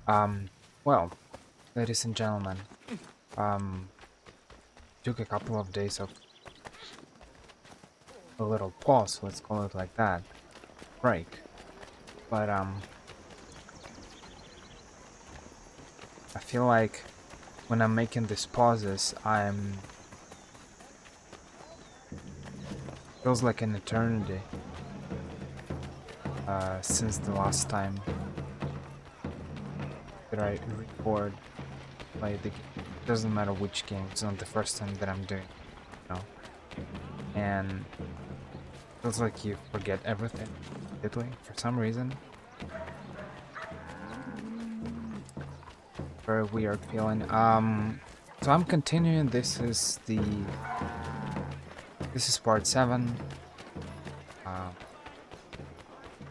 Um, well, ladies and gentlemen, um, took a couple of days of a little pause, let's call it like that, break. But I feel like when I'm making these pauses, I'm feels like an eternity since the last time that I record play the game. Doesn't matter which game. It's not the first time that I'm doing, and feels like you forget everything completely for some reason. Very weird feeling. So I'm continuing. This is part 7. Um,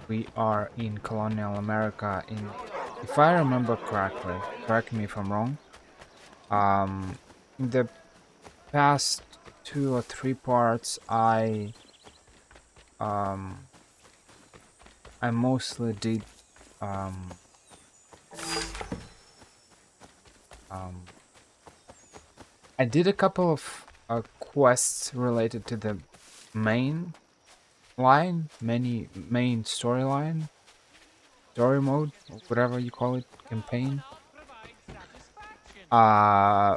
we are in colonial America. If I remember correctly, correct me if I'm wrong. In the past 2 or 3 parts, um, I mostly did um, um, I did a couple of quests related to the main main storyline, story mode, or whatever you call it, campaign. Uh,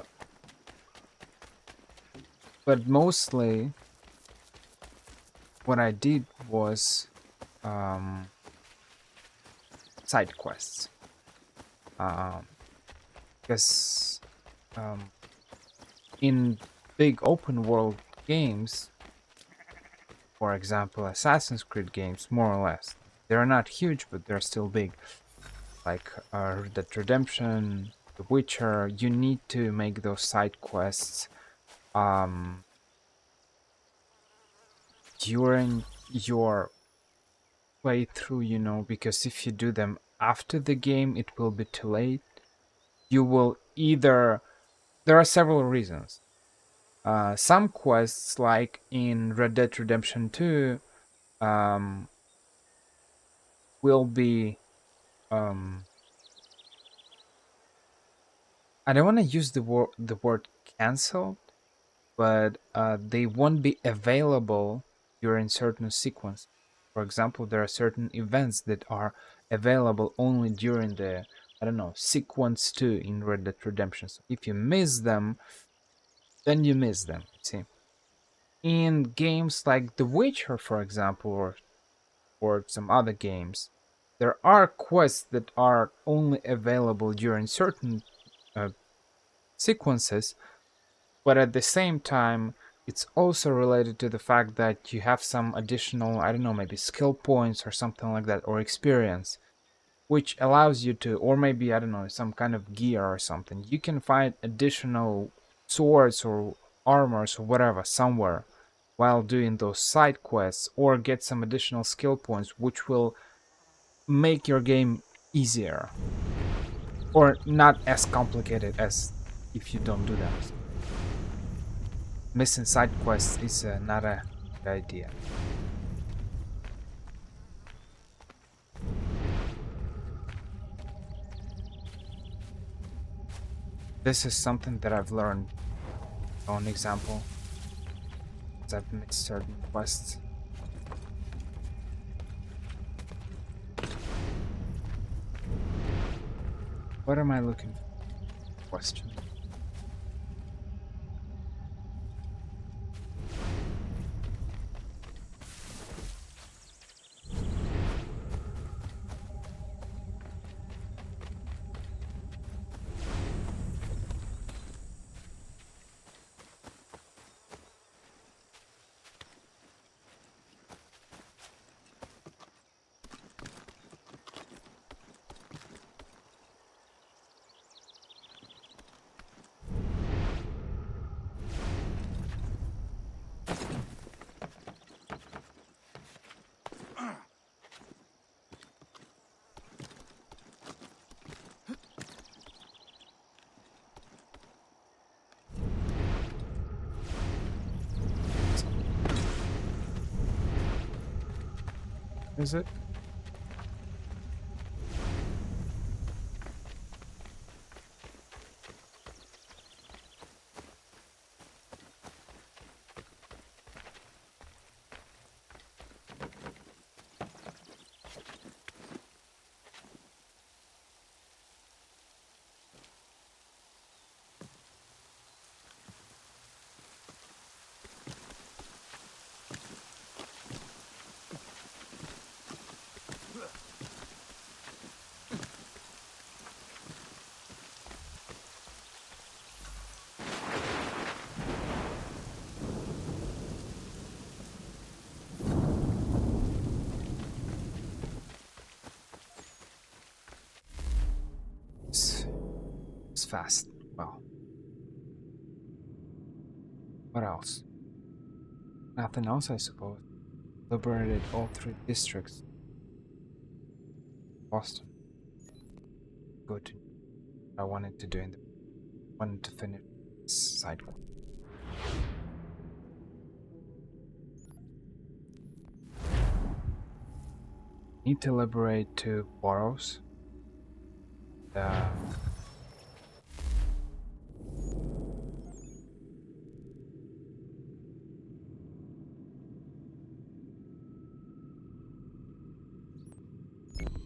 but mostly what I did was um, side quests. Because in big open world games, for example, Assassin's Creed games, more or less, they're not huge, but they're still big. Like Red Dead Redemption, The Witcher, you need to make those side quests um, during your playthrough, because if you do them after the game, it will be too late. You will either. There are several reasons. Some quests, like in Red Dead Redemption 2, um, will be. Um, I don't want to use the word cancelled, but they won't be available during certain sequence. For example, there are certain events that are available only during the, I don't know, sequence 2 in Red Dead Redemption. So if you miss them, then you miss them. See, in games like The Witcher, for example, or some other games, there are quests that are only available during certain uh, sequences, but at the same time, it's also related to the fact that you have some additional, I don't know, maybe skill points or something like that, or experience, which allows you to, or maybe, I don't know, some kind of gear or something. You can find additional swords or armors or whatever somewhere while doing those side quests, or get some additional skill points, which will make your game easier or not as complicated as if you don't do them. Missing side quests is not a good idea. This is something that I've learned on example, as I've missed certain quests. What am I looking for? Question. Is it? It's fast. Well, what else? Nothing else, I suppose. Liberated all 3 districts. Boston. Good. I wanted to do in the wanted to finish this side quest. Need to liberate 2 boroughs.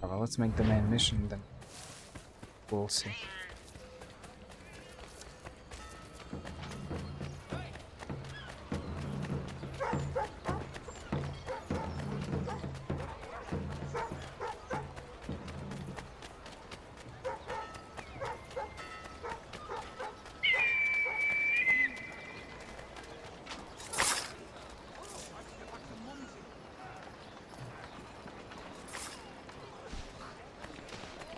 Well, let's make the main mission then. We'll see.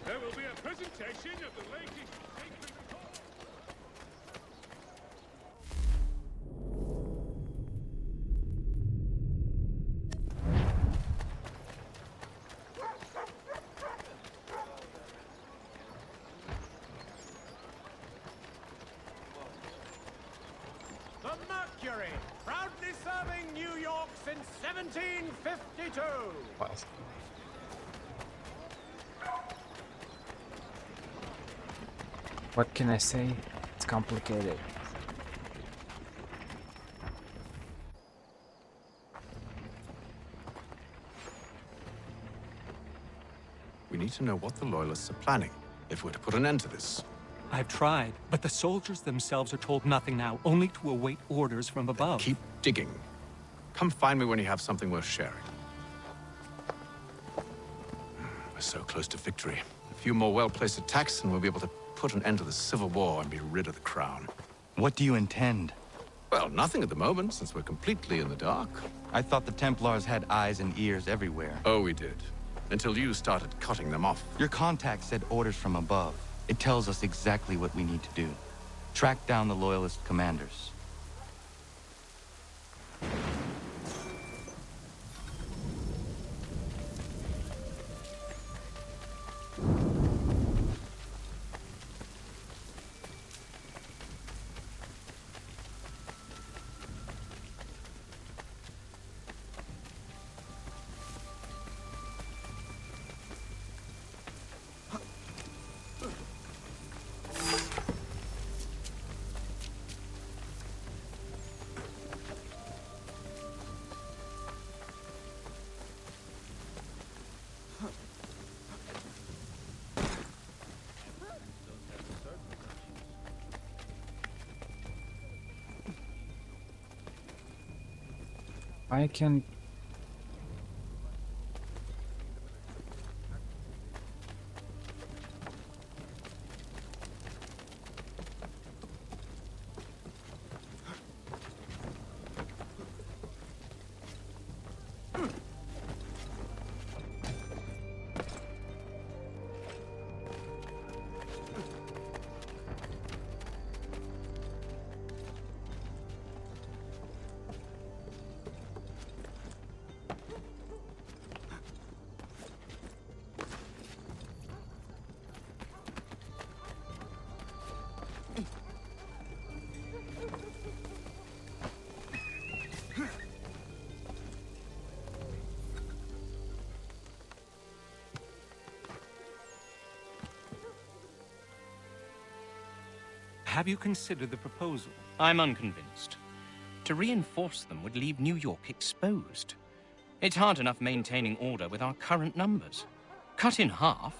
There will be a presentation of the latest sacred report. The Mercury, proudly serving New York since 1752. Well. What can I say? It's complicated. We need to know what the Loyalists are planning, if we're to put an end to this. I've tried, but the soldiers themselves are told nothing now, only to await orders from above. Keep digging. Come find me when you have something worth sharing. We're so close to victory. A few more well-placed attacks and we'll be able to put an end to the Civil War and be rid of the crown. What do you intend? Well, nothing at the moment, since we're completely in the dark. I thought the Templars had eyes and ears everywhere. Oh, we did. Until you started cutting them off. Your contact said orders from above. It tells us exactly what we need to do. Track down the Loyalist commanders. I can. Have you considered the proposal? I'm unconvinced. To reinforce them would leave New York exposed. It's hard enough maintaining order with our current numbers. Cut in half?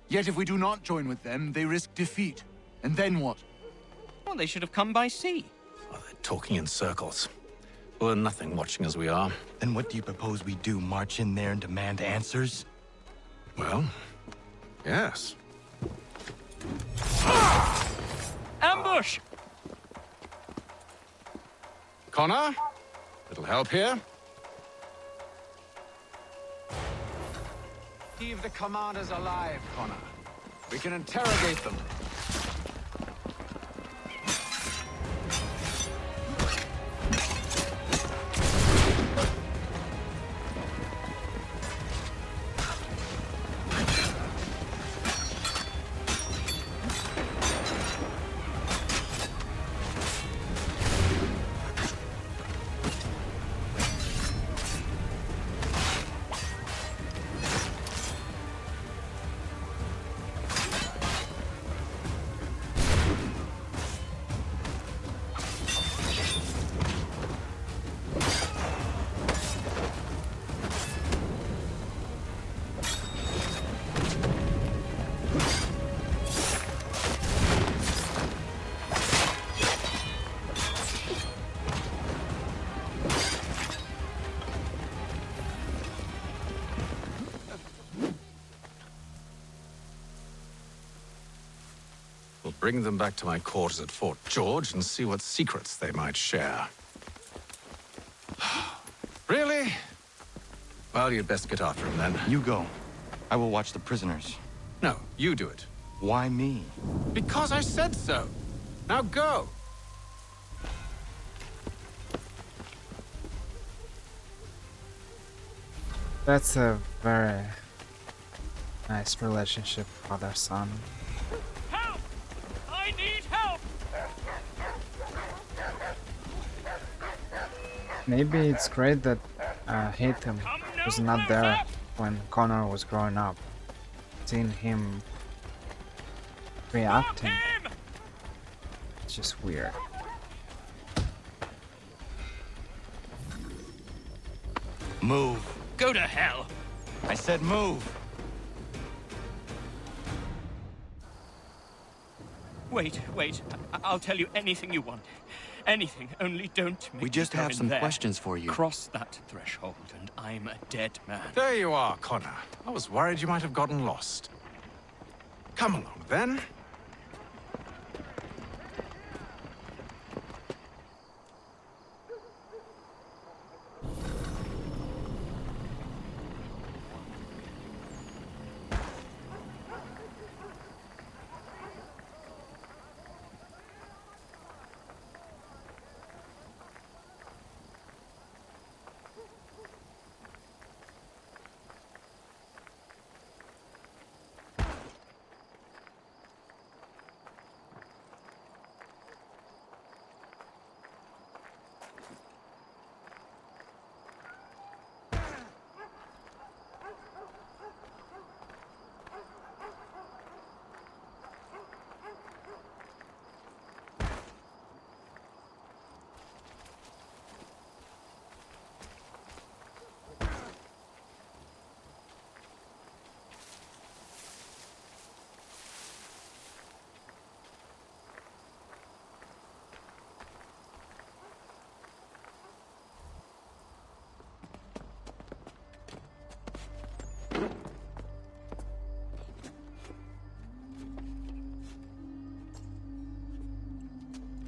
Yet if we do not join with them, they risk defeat. And then what? Well, they should have come by sea. Oh, they're talking in circles. We'll learn nothing watching as we are. Then what do you propose we do? March in there and demand answers? Well, yes. Ambush! Connor? Little help here? Leave the commanders alive, Connor. We can interrogate them. We'll bring them back to my quarters at Fort George and see what secrets they might share. Really? Well, you'd best get after him then. You go. I will watch the prisoners. No, you do it. Why me? Because I said so. Now go. That's a very nice relationship, father-son. Help! I need help! Maybe it's great that Hatham was not there when Connor was growing up. Seeing him reacting, it's just weird. Move. Go to hell! I said move. Wait. I'll tell you anything you want. Anything, only don't make We just me go have in some there. questions for you. Cross that threshold, and I'm a dead man. There you are, Connor. I was worried you might have gotten lost. Come along, then.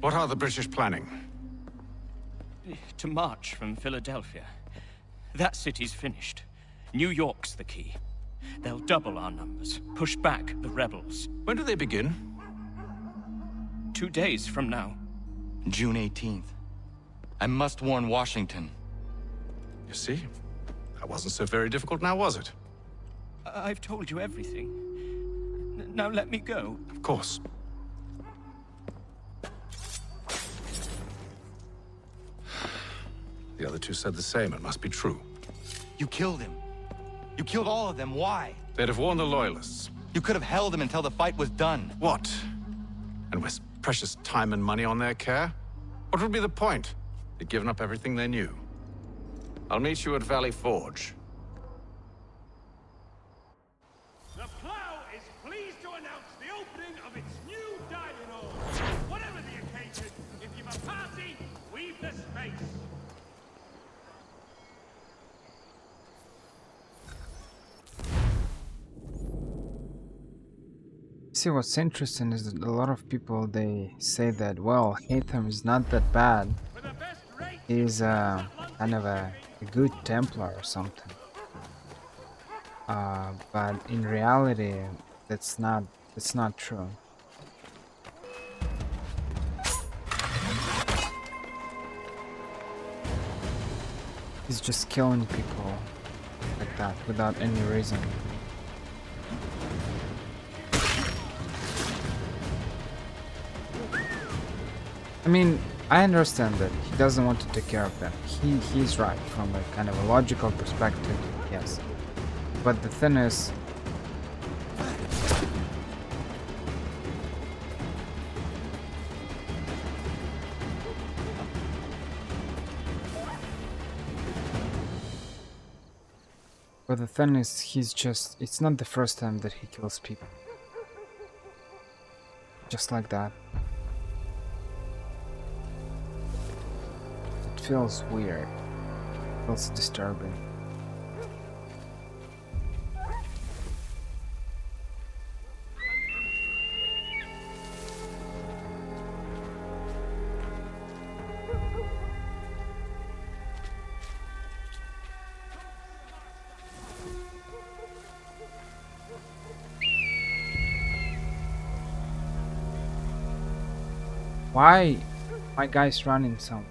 What are the British planning? To march from Philadelphia. That city's finished. New York's the key. They'll double our numbers, push back the rebels. When do they begin? 2 days from now. June 18th. I must warn Washington. You see? That wasn't so very difficult now, was it? I've told you everything. Now let me go. Of course. The other two said the same. It must be true. You killed him. You killed all of them. Why? They'd have warned the Loyalists. You could have held him until the fight was done. What? And waste precious time and money on their care? What would be the point? They'd given up everything they knew. I'll meet you at Valley Forge. The Plough is pleased to announce the opening of its new dining hall. Whatever the occasion, if you've a party, we've the space. See, what's interesting is that a lot of people, they say that, well, Hatham is not that bad. For the best rate, He's kind of a good Templar or something. But in reality, that's not true. He's just killing people like that without any reason. I mean, I understand that he doesn't want to take care of them. He's right from a kind of a logical perspective, yes. But the thing is, he's just, it's not the first time that he kills people. Just like that. It feels weird. It feels disturbing. Why my guy's running some?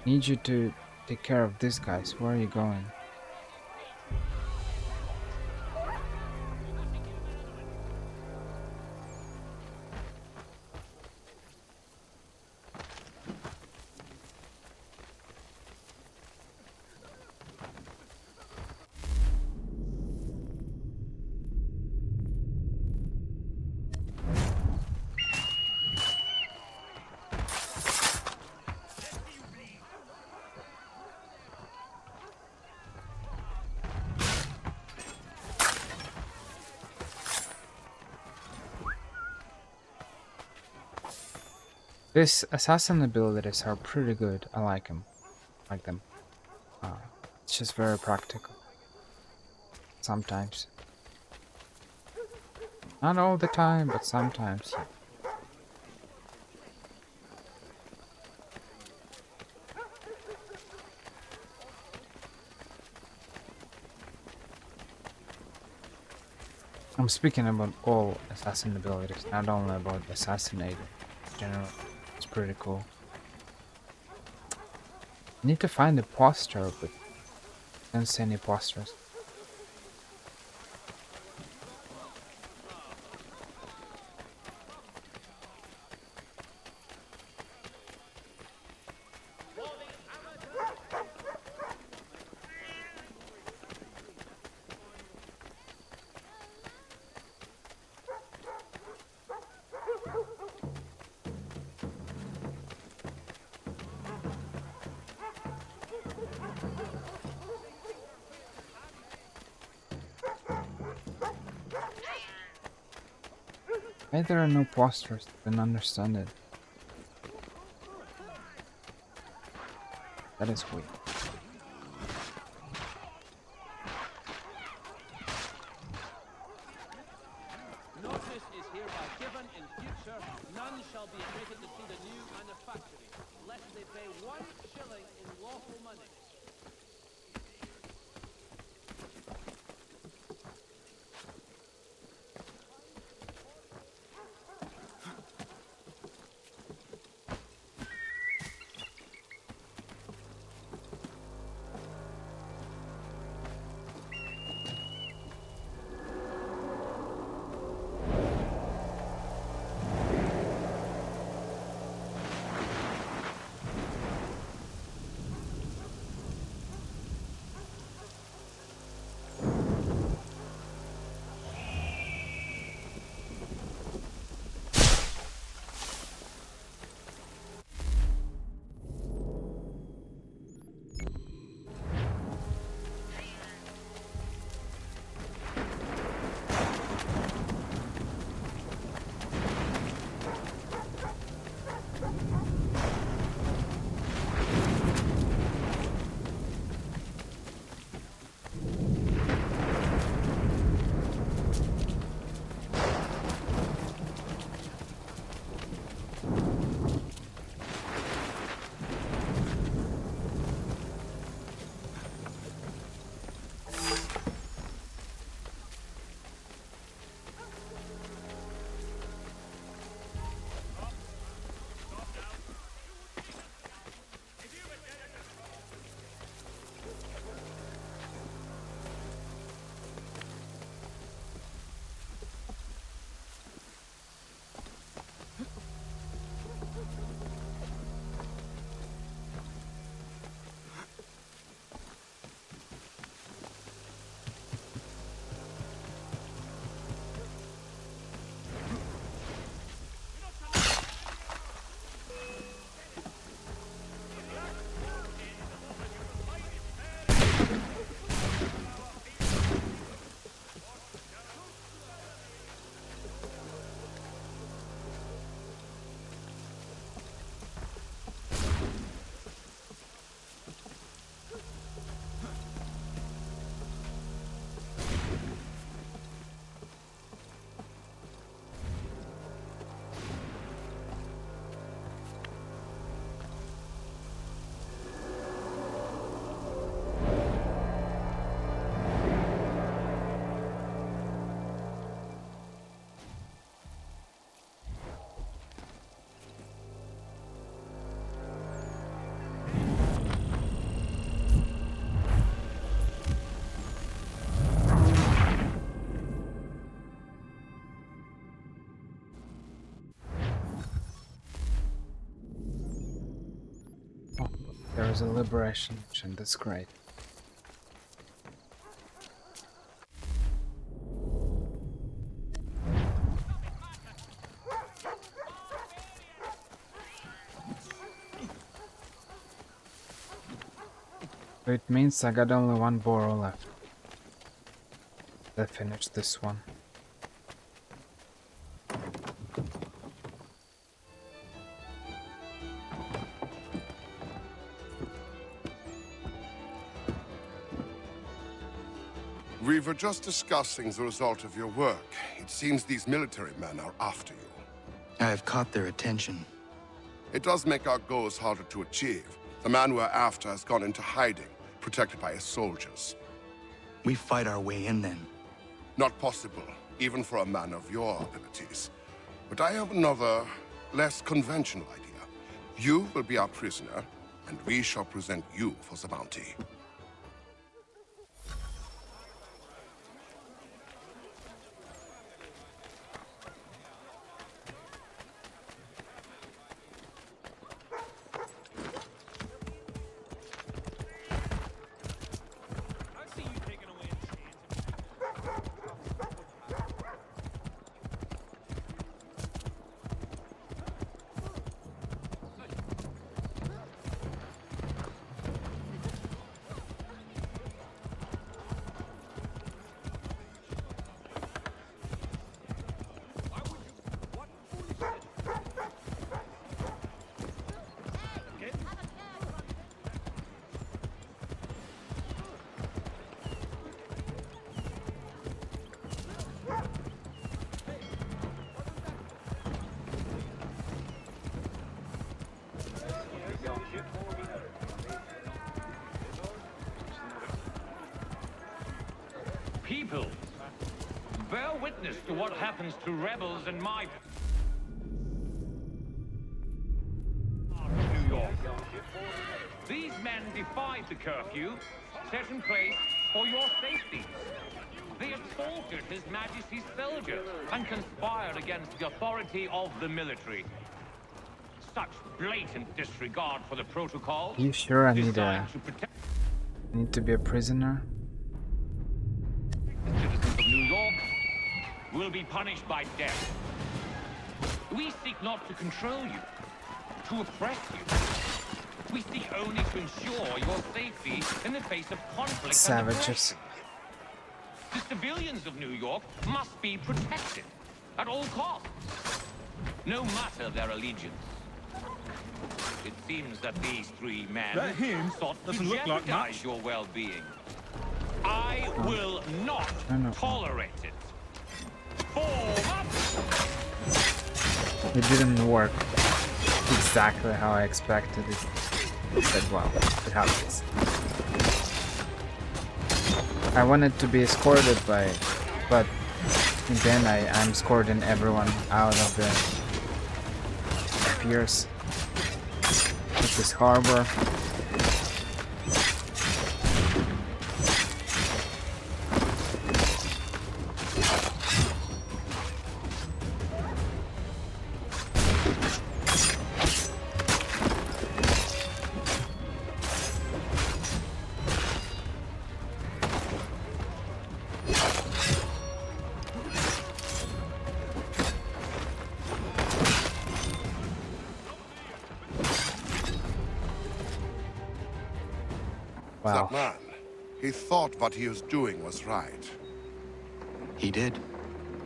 Need you to take care of these guys. Where are you going? These assassin abilities are pretty good. I like them. Like them. It's just very practical. Sometimes. Not all the time, but sometimes. Yeah. I'm speaking about all assassin abilities, not only about assassinating. In general, it's pretty cool. I need to find a poster, but I don't see any posters. Why there are no posters? I don't understand it. That is weird. Notice is hereby given in future. None shall be admitted to see the new manufactory, lest they pay 1 shilling in lawful money. there's a liberation mission. That's great. So it means I got only one borough left. Let's finish this one. We were just discussing the result of your work. It seems these military men are after you. I have caught their attention. It does make our goals harder to achieve. The man we're after has gone into hiding, protected by his soldiers. We fight our way in then. Not possible, even for a man of your abilities. But I have another, less conventional idea. You will be our prisoner, and we shall present you for the bounty. People, bear witness to what happens to rebels in my part of New York. These men defied the curfew set in place for your safety. They assaulted His Majesty's soldiers and conspired against the authority of the military. Such blatant disregard for the protocol. Are you sure I need designed to protect to be a prisoner? citizens of New York will be punished by death. We seek not to control you, to oppress you. We seek only to ensure your safety in the face of conflict. Savages. The civilians of New York must be protected at all costs, no matter their allegiance. It seems that these three men That him sought to doesn't look like jeopardize much. your well-being. I will not No. tolerate it. Form up! It didn't work exactly how I expected it. But well, it happens. I wanted to be escorted by, but then I'm escorting everyone out of the piers of this harbor. Wow. That man, he thought what he was doing was right. He did,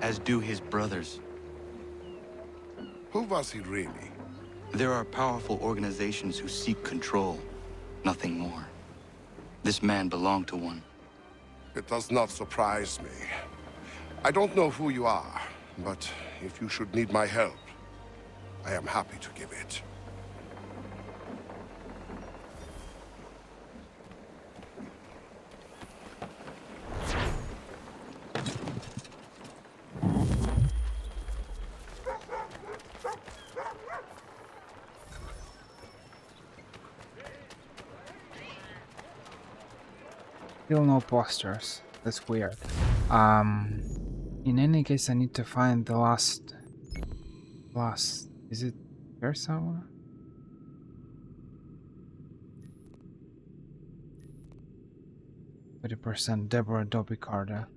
as do his brothers. Who was he really? There are powerful organizations who seek control, nothing more. This man belonged to one. It does not surprise me. I don't know who you are, but if you should need my help, I am happy to give it. Still no posters. That's weird. In any case, I need to find the last. Is it here somewhere? 30% Deborah Adobe Carter.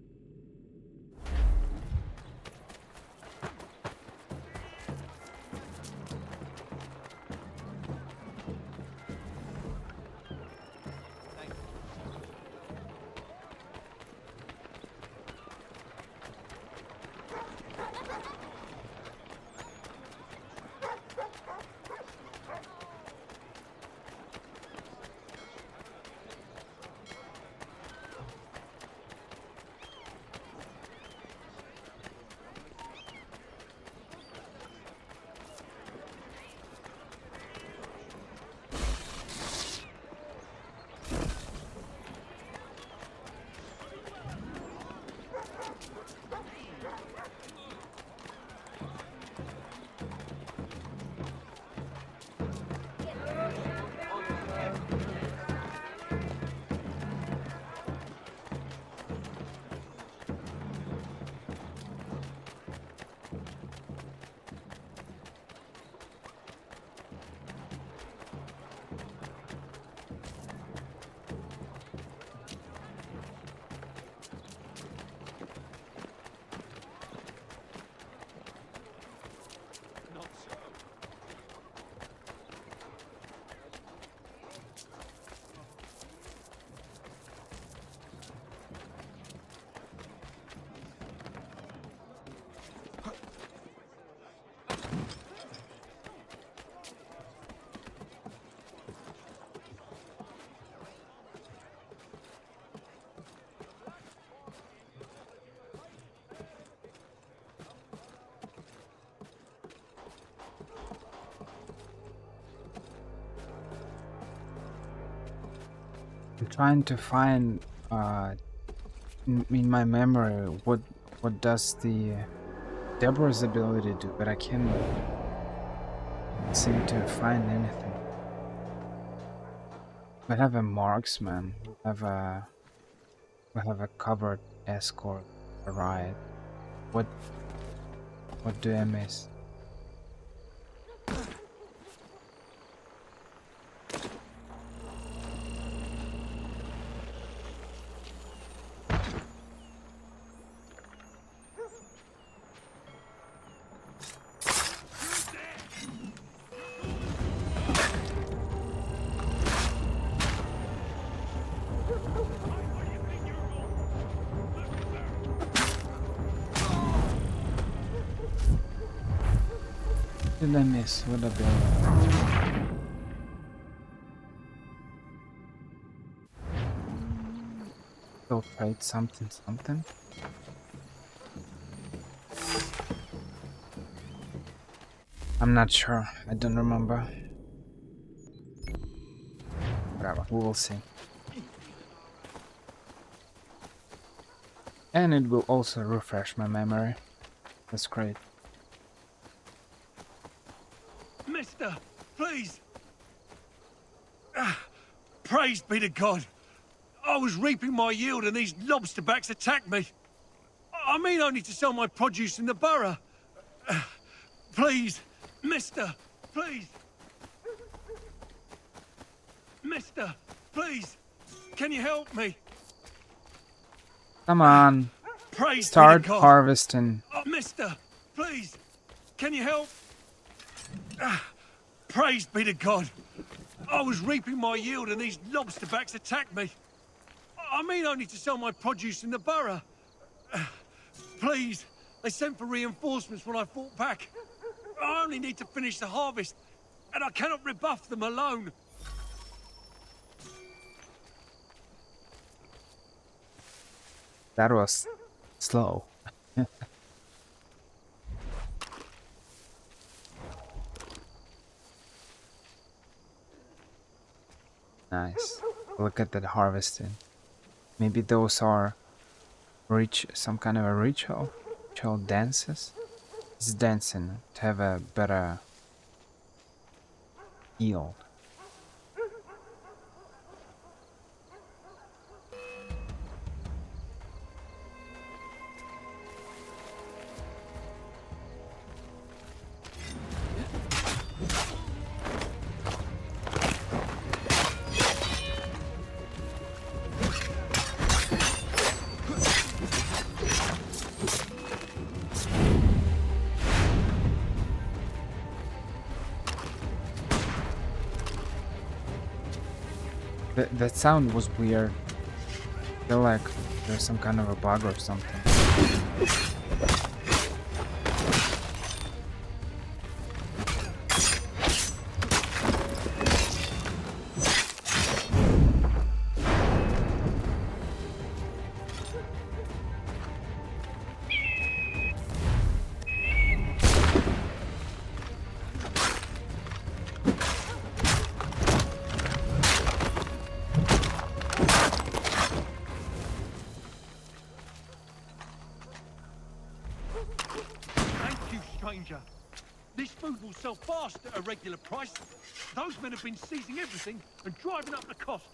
I'm trying to find in my memory what does the Deborah's ability do, but I can't seem to find anything. We have a marksman. We have a covered escort, a riot. What do I miss? What did I miss? What did I build? Filtrate something. I'm not sure. I don't remember. Whatever. We will see. And it will also refresh my memory. That's great. Mister, please. Praise be to God. I was reaping my yield and these lobsterbacks attacked me. I mean only to sell my produce in the borough. Please, mister, please. Mister, please. Can you help me? Come on. Praise Start be to God. harvesting. Mister, please. Can you help? Praise be to God. I was reaping my yield and these lobsterbacks attacked me. I mean only to sell my produce in the borough. Please, they sent for reinforcements when I fought back. I only need to finish the harvest, and I cannot rebuff them alone. That was slow. Nice. Look at that harvesting. Maybe those are some kind of a ritual dances. It's dancing to have a better yield. That sound was weird. I feel like there's some kind of a bug or something. Thank you, stranger. This food will sell fast at a regular price. Those men have been seizing everything and driving up the cost.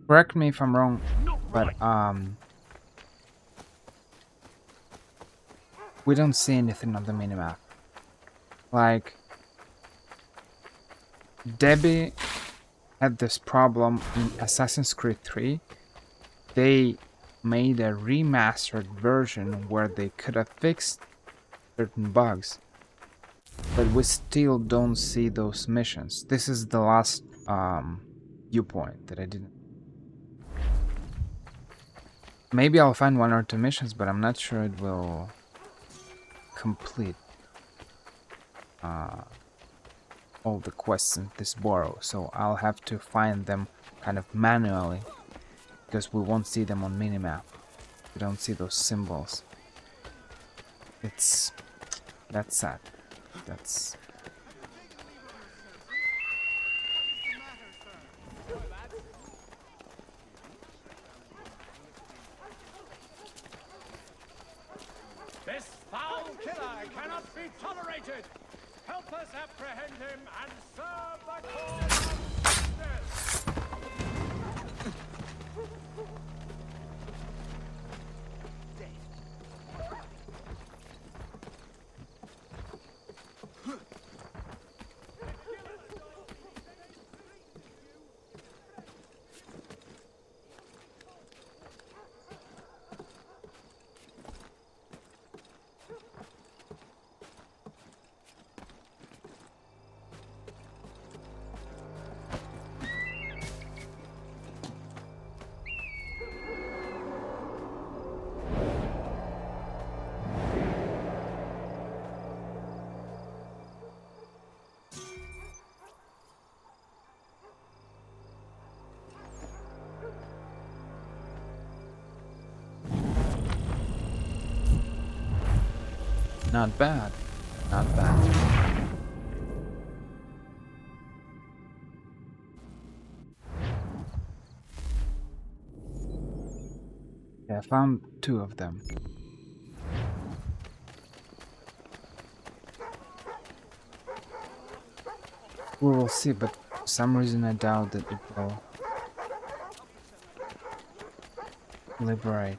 Correct me if I'm wrong, Not but right. we don't see anything on the minimap. Like, Debbie had this problem in Assassin's Creed 3. They made a remastered version where they could have fixed certain bugs, but we still don't see those missions. This is the last viewpoint that I didn't. Maybe I'll find one or two missions, but I'm not sure it will complete all the quests in this borough, so I'll have to find them kind of manually, because we won't see them on minimap. We don't see those symbols. That's sad. That's... This foul killer cannot be tolerated. Help us apprehend him and serve the cause of justice. Not bad. Not bad. Yeah, I found 2 of them. We will see, but for some reason I doubt that it will liberate.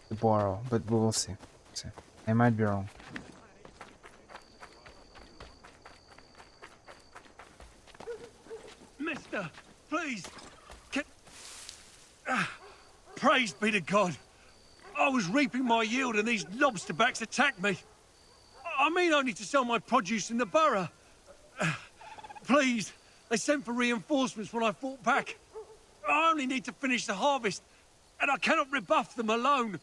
The borough, but we will see. I might be wrong. Mister, please. Can... Praise be to God. I was reaping my yield and these lobsterbacks attacked me. I mean only to sell my produce in the borough. Please, they sent for reinforcements when I fought back. I only need to finish the harvest, and I cannot rebuff them alone.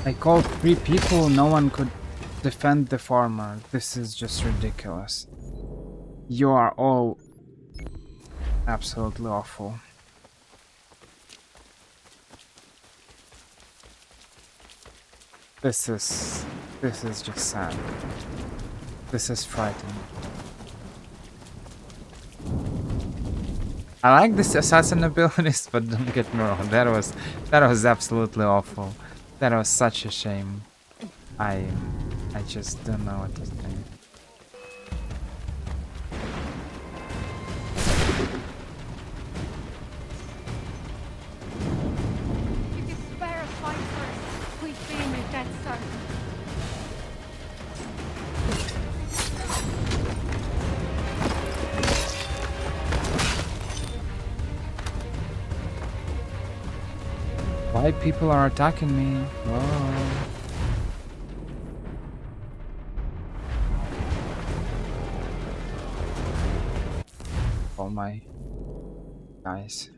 I called 3 people, no one could defend the farmer. This is just ridiculous. You are all absolutely awful. This is just sad. This is frightening. I like this assassin abilities, but don't get me wrong, that was absolutely awful. That was such a shame. I just don't know what to think. If you spare a fight first, please be in your dead son. Why people are attacking me? Whoa. Oh my guys.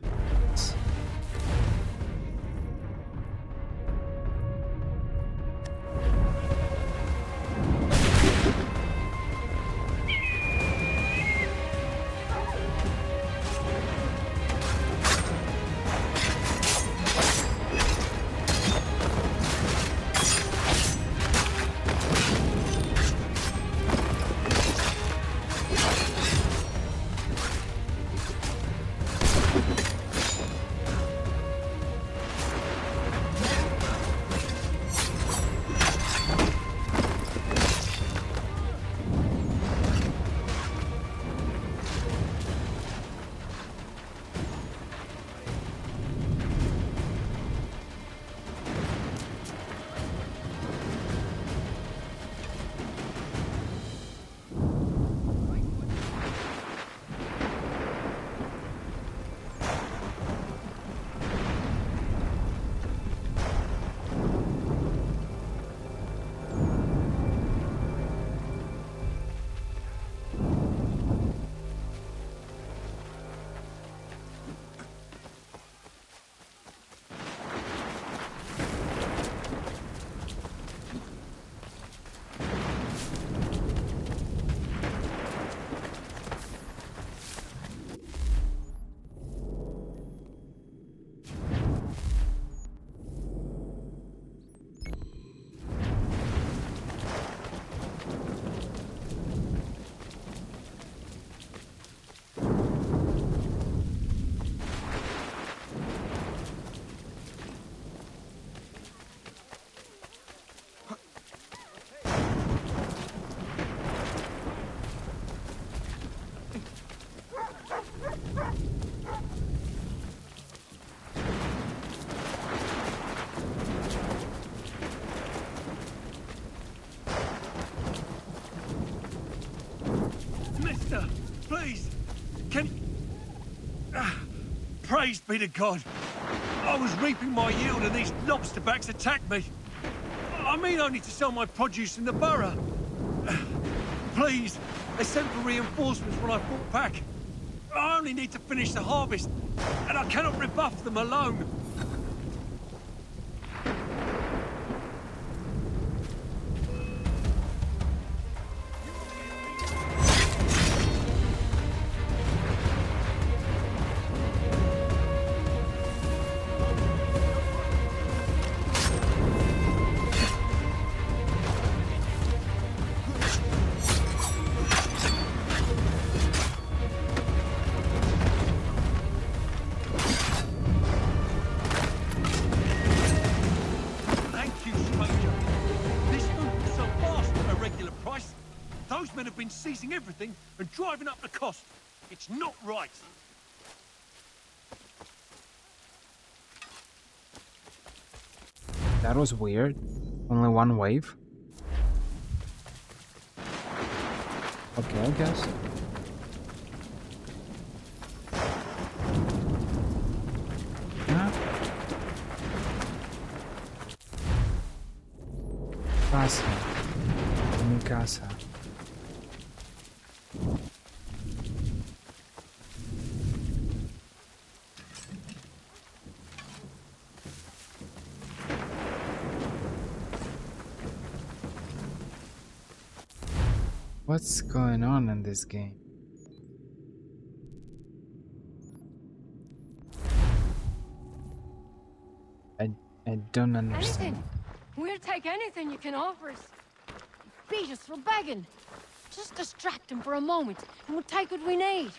Mister, please, can... Praise be to God. I was reaping my yield and these lobsterbacks attacked me. I mean only to sell my produce in the borough. Please, they sent for reinforcements when I fought back. I only need to finish the harvest, and I cannot rebuff them alone. Seizing everything and driving up the cost. It's not right. That was weird. Only one wave? Okay, I guess. Yeah. Casa. Mi casa. What's going on in this game? I don't understand. Anything. We'll take anything you can offer us. Beat us for begging. Just distract him for a moment, and we'll take what we need.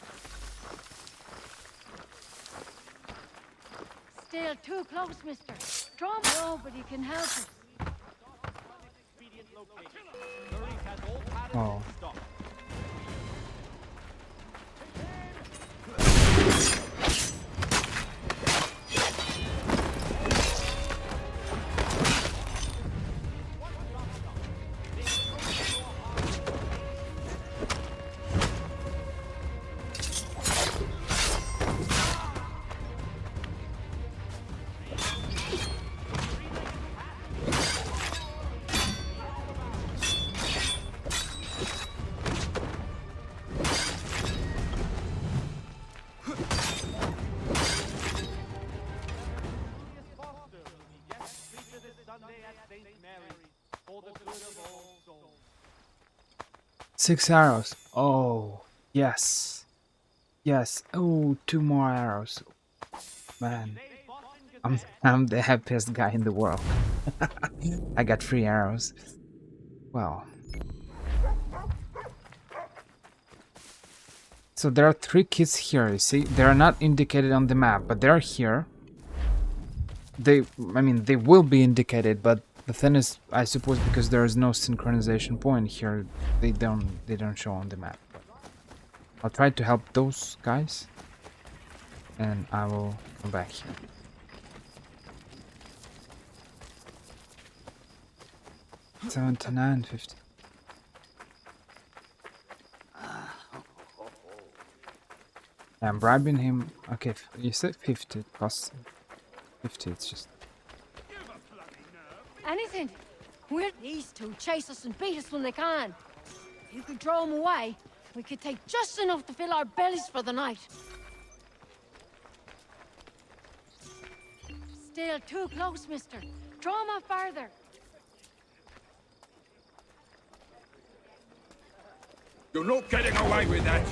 Still too close, mister. Draw him. Nobody can help us. Oh. Six arrows. Oh, yes. Yes. Oh, two more arrows. Man, I'm the happiest guy in the world. I got 3 arrows. Well. So there are 3 kids here, you see? They are not indicated on the map, but they're here. I mean, they will be indicated, but the thing is, I suppose because there is no synchronization point here, they don't show on the map. But I'll try to help those guys, and I will come back here. $79.50. I'm bribing him. Okay, you said 50. It costs 50. It's just. Anything. These two chase us and beat us when they can. If you could draw them away, we could take just enough to fill our bellies for the night. Still too close, mister. Draw them out farther. You're not getting away with that.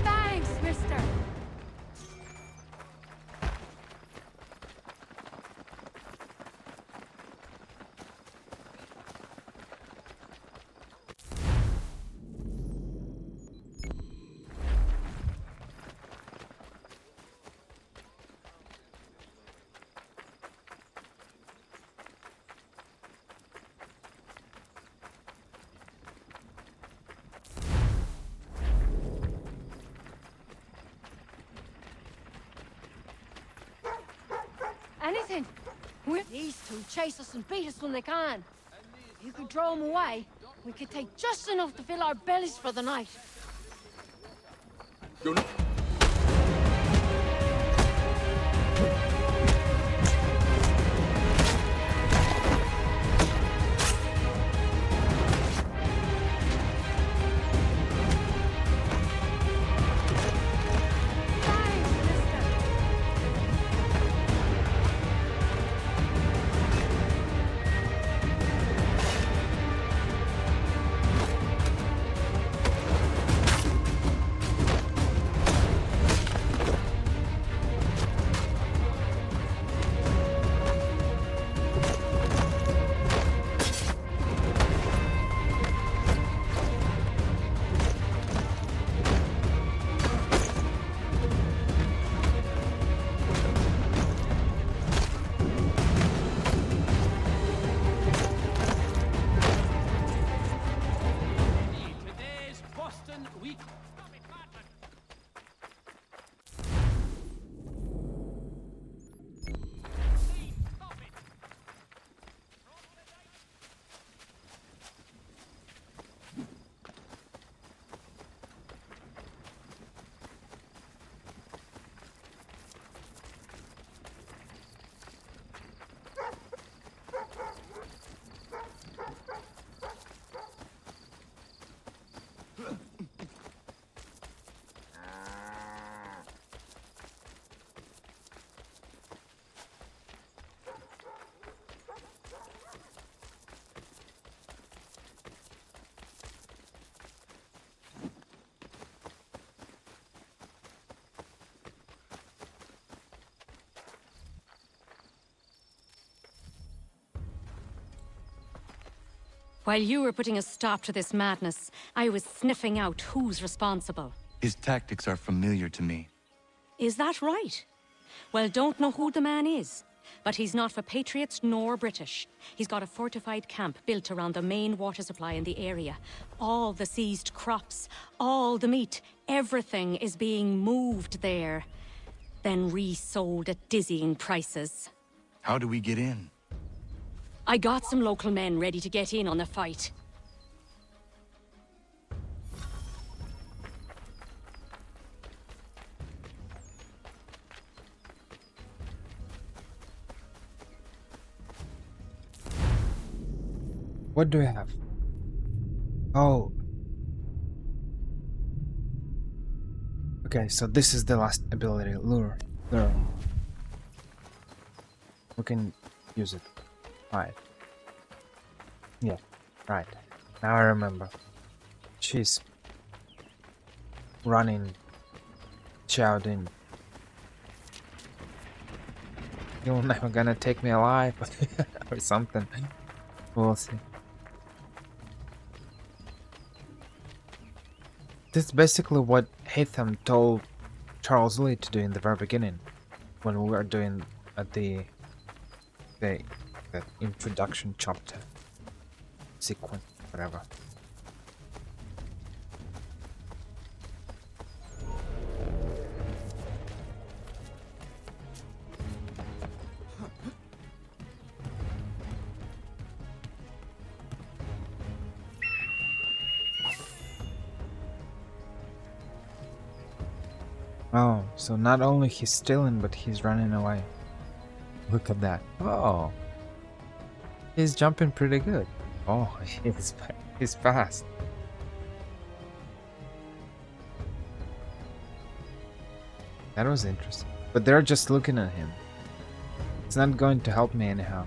Thanks, mister. Anything. These two chase us and beat us when they can. If you could draw them away, we could take just enough to fill our bellies for the night. You're not... While you were putting a stop to this madness, I was sniffing out who's responsible. His tactics are familiar to me. Is that right? Well, don't know who the man is, but he's not for Patriots nor British. He's got a fortified camp built around the main water supply in the area. All the seized crops, all the meat, everything is being moved there, then resold at dizzying prices. How do we get in? I got some local men ready to get in on the fight. What do we have? Oh. Okay, so this is the last ability, lure. Lure. We can use it. Right. Yeah, right. Now I remember. She's running, shouting. You're never gonna take me alive, or something. We'll see. This is basically what Hatham told Charles Lee to do in the very beginning, when we were doing the introduction chapter sequence, whatever. Oh, so not only he's stealing, but he's running away. Look at that. Oh. He's jumping pretty good. Oh, he's fast. That was interesting. But they're just looking at him. It's not going to help me anyhow.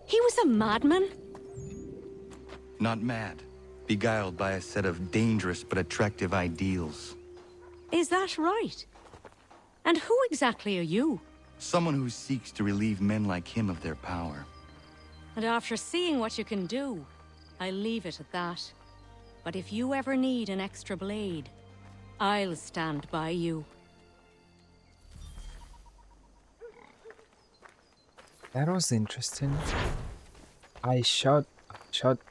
He was a madman? Not mad. Beguiled by a set of dangerous but attractive ideals. Is that right? And who exactly are you? Someone who seeks to relieve men like him of their power. And after seeing what you can do, I'll leave it at that. But if you ever need an extra blade, I'll stand by you. That was interesting. I shot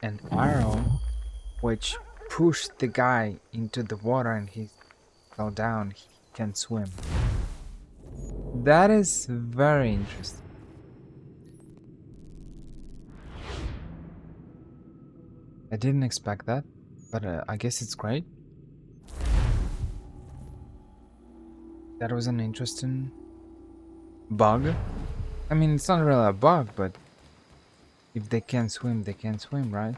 an arrow which pushed the guy into the water and he fell down. He can swim. That is very interesting. I didn't expect that, but I guess it's great. That was an interesting bug. I mean, it's not really a bug, but if they can't swim, they can't swim, right?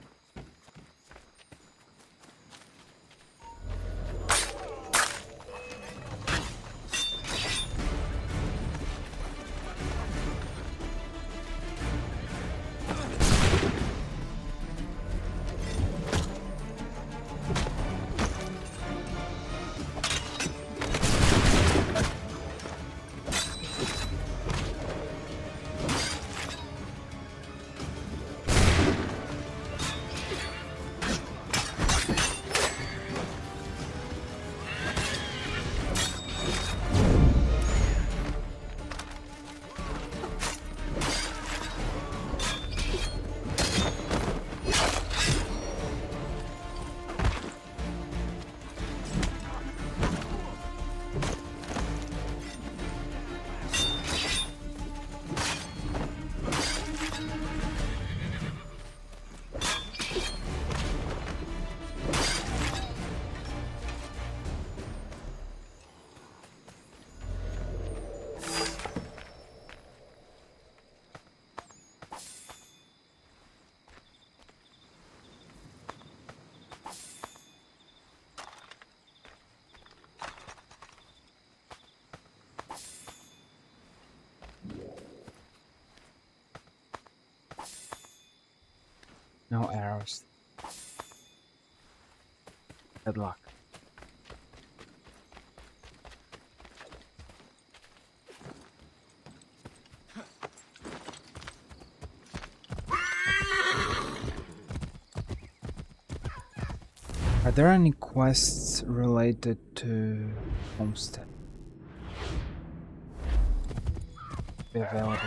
No arrows. Good luck. Are there any quests related to Homestead? Be available.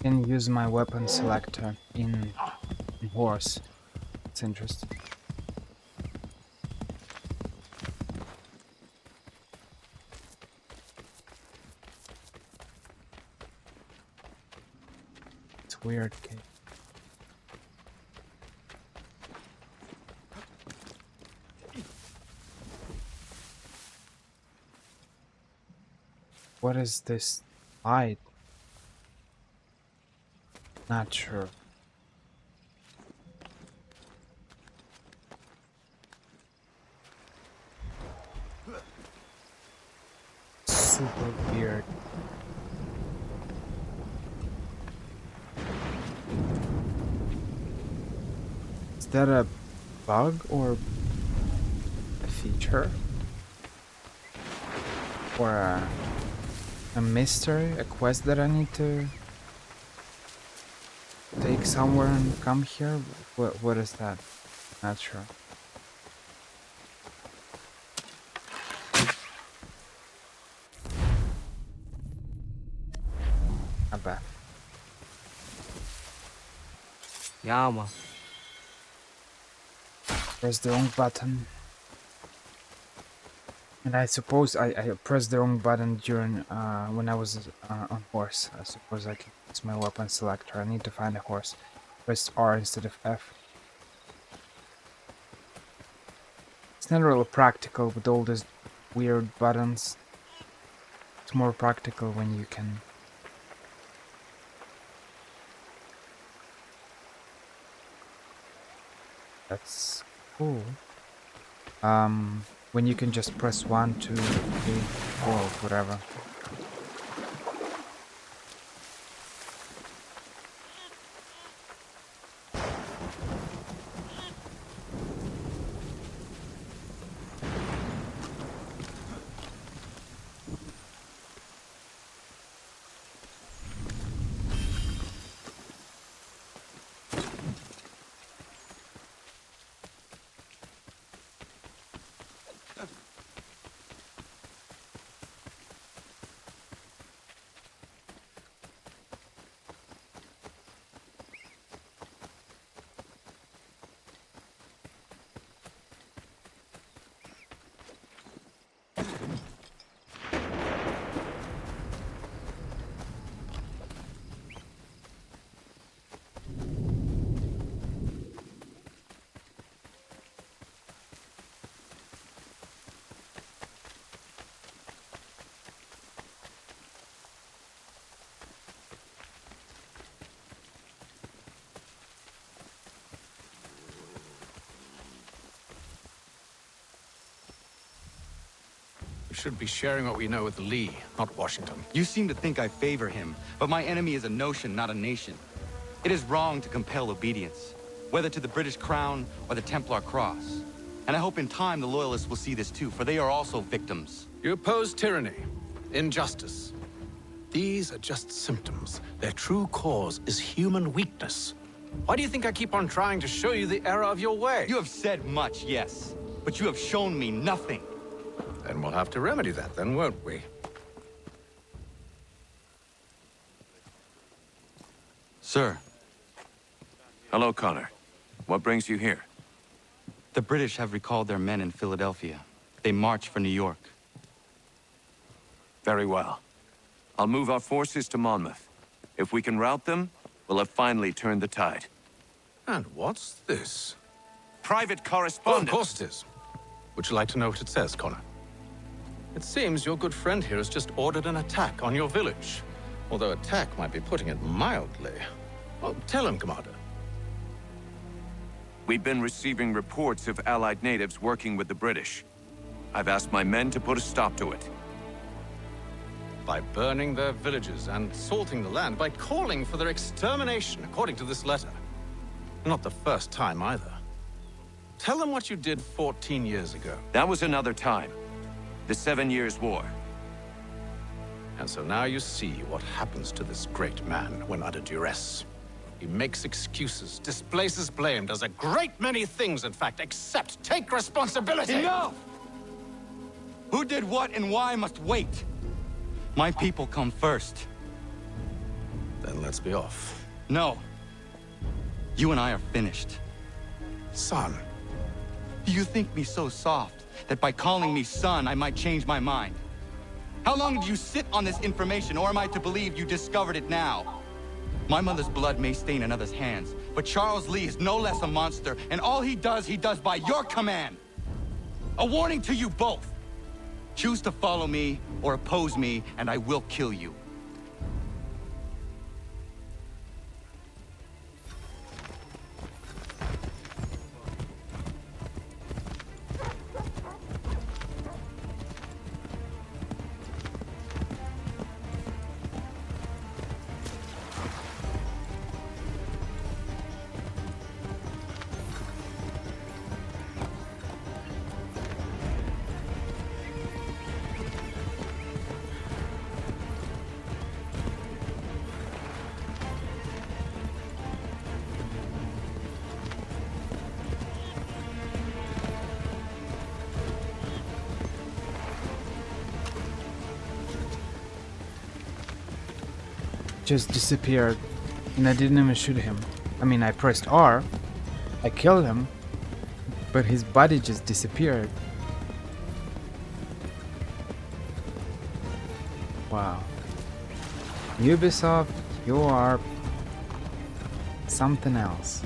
Can use my weapon selector in horse. It's interesting. It's weird, Kate. What is this light? Not sure. Super weird. Is that a bug or a feature? Or a mystery? A quest that I need to take somewhere and come here? What is that? Not sure. Not bad. Yeah, man. Press the wrong button. And I suppose I pressed the wrong button during when I was on horse. I suppose I can use my weapon selector. I need to find a horse. Press R instead of F. It's not really practical with all these weird buttons. It's more practical when you can. That's cool. When you can just press 1, 2, 3, 4, whatever. We should be sharing what we know with Lee, not Washington. You seem to think I favor him, but my enemy is a notion, not a nation. It is wrong to compel obedience, whether to the British Crown or the Templar Cross. And I hope in time the Loyalists will see this too, for they are also victims. You oppose tyranny, injustice. These are just symptoms. Their true cause is human weakness. Why do you think I keep on trying to show you the error of your way? You have said much, yes, but you have shown me nothing. Then we'll have to remedy that then, won't we? Sir, Hello, Connor. What brings you here? the British have recalled their men in Philadelphia. They march for New York. Very well. I'll move our forces to Monmouth. If we can rout them, we'll have finally turned the tide. And what's this? Private Oh, correspondence. of course it is. Would you like to know what it says, Connor? It seems your good friend here has just ordered an attack on your village. Although attack might be putting it mildly. Oh, tell him, Commander. We've been receiving reports of Allied natives working with the British. I've asked my men to put a stop to it. By burning their villages and salting the land, by calling for their extermination, according to this letter. Not the first time, either. Tell them what you did 14 years ago. That was another time. The 7 Years' War. And so now you see what happens to this great man when under duress. He makes excuses, displaces blame, does a great many things, in fact, except take responsibility! Enough! Who did what and why must wait. My people come first. Then let's be off. No. You and I are finished. Son. Do you think me so soft that by calling me son, I might change my mind? How long did you sit on this information, or am I to believe you discovered it now? My mother's blood may stain another's hands, but Charles Lee is no less a monster, and all he does by your command. A warning to you both. Choose to follow me or oppose me, and I will kill you. Just disappeared, and I didn't even shoot him. I mean, I pressed R, I killed him, but his body just disappeared. Wow. Ubisoft, you are something else.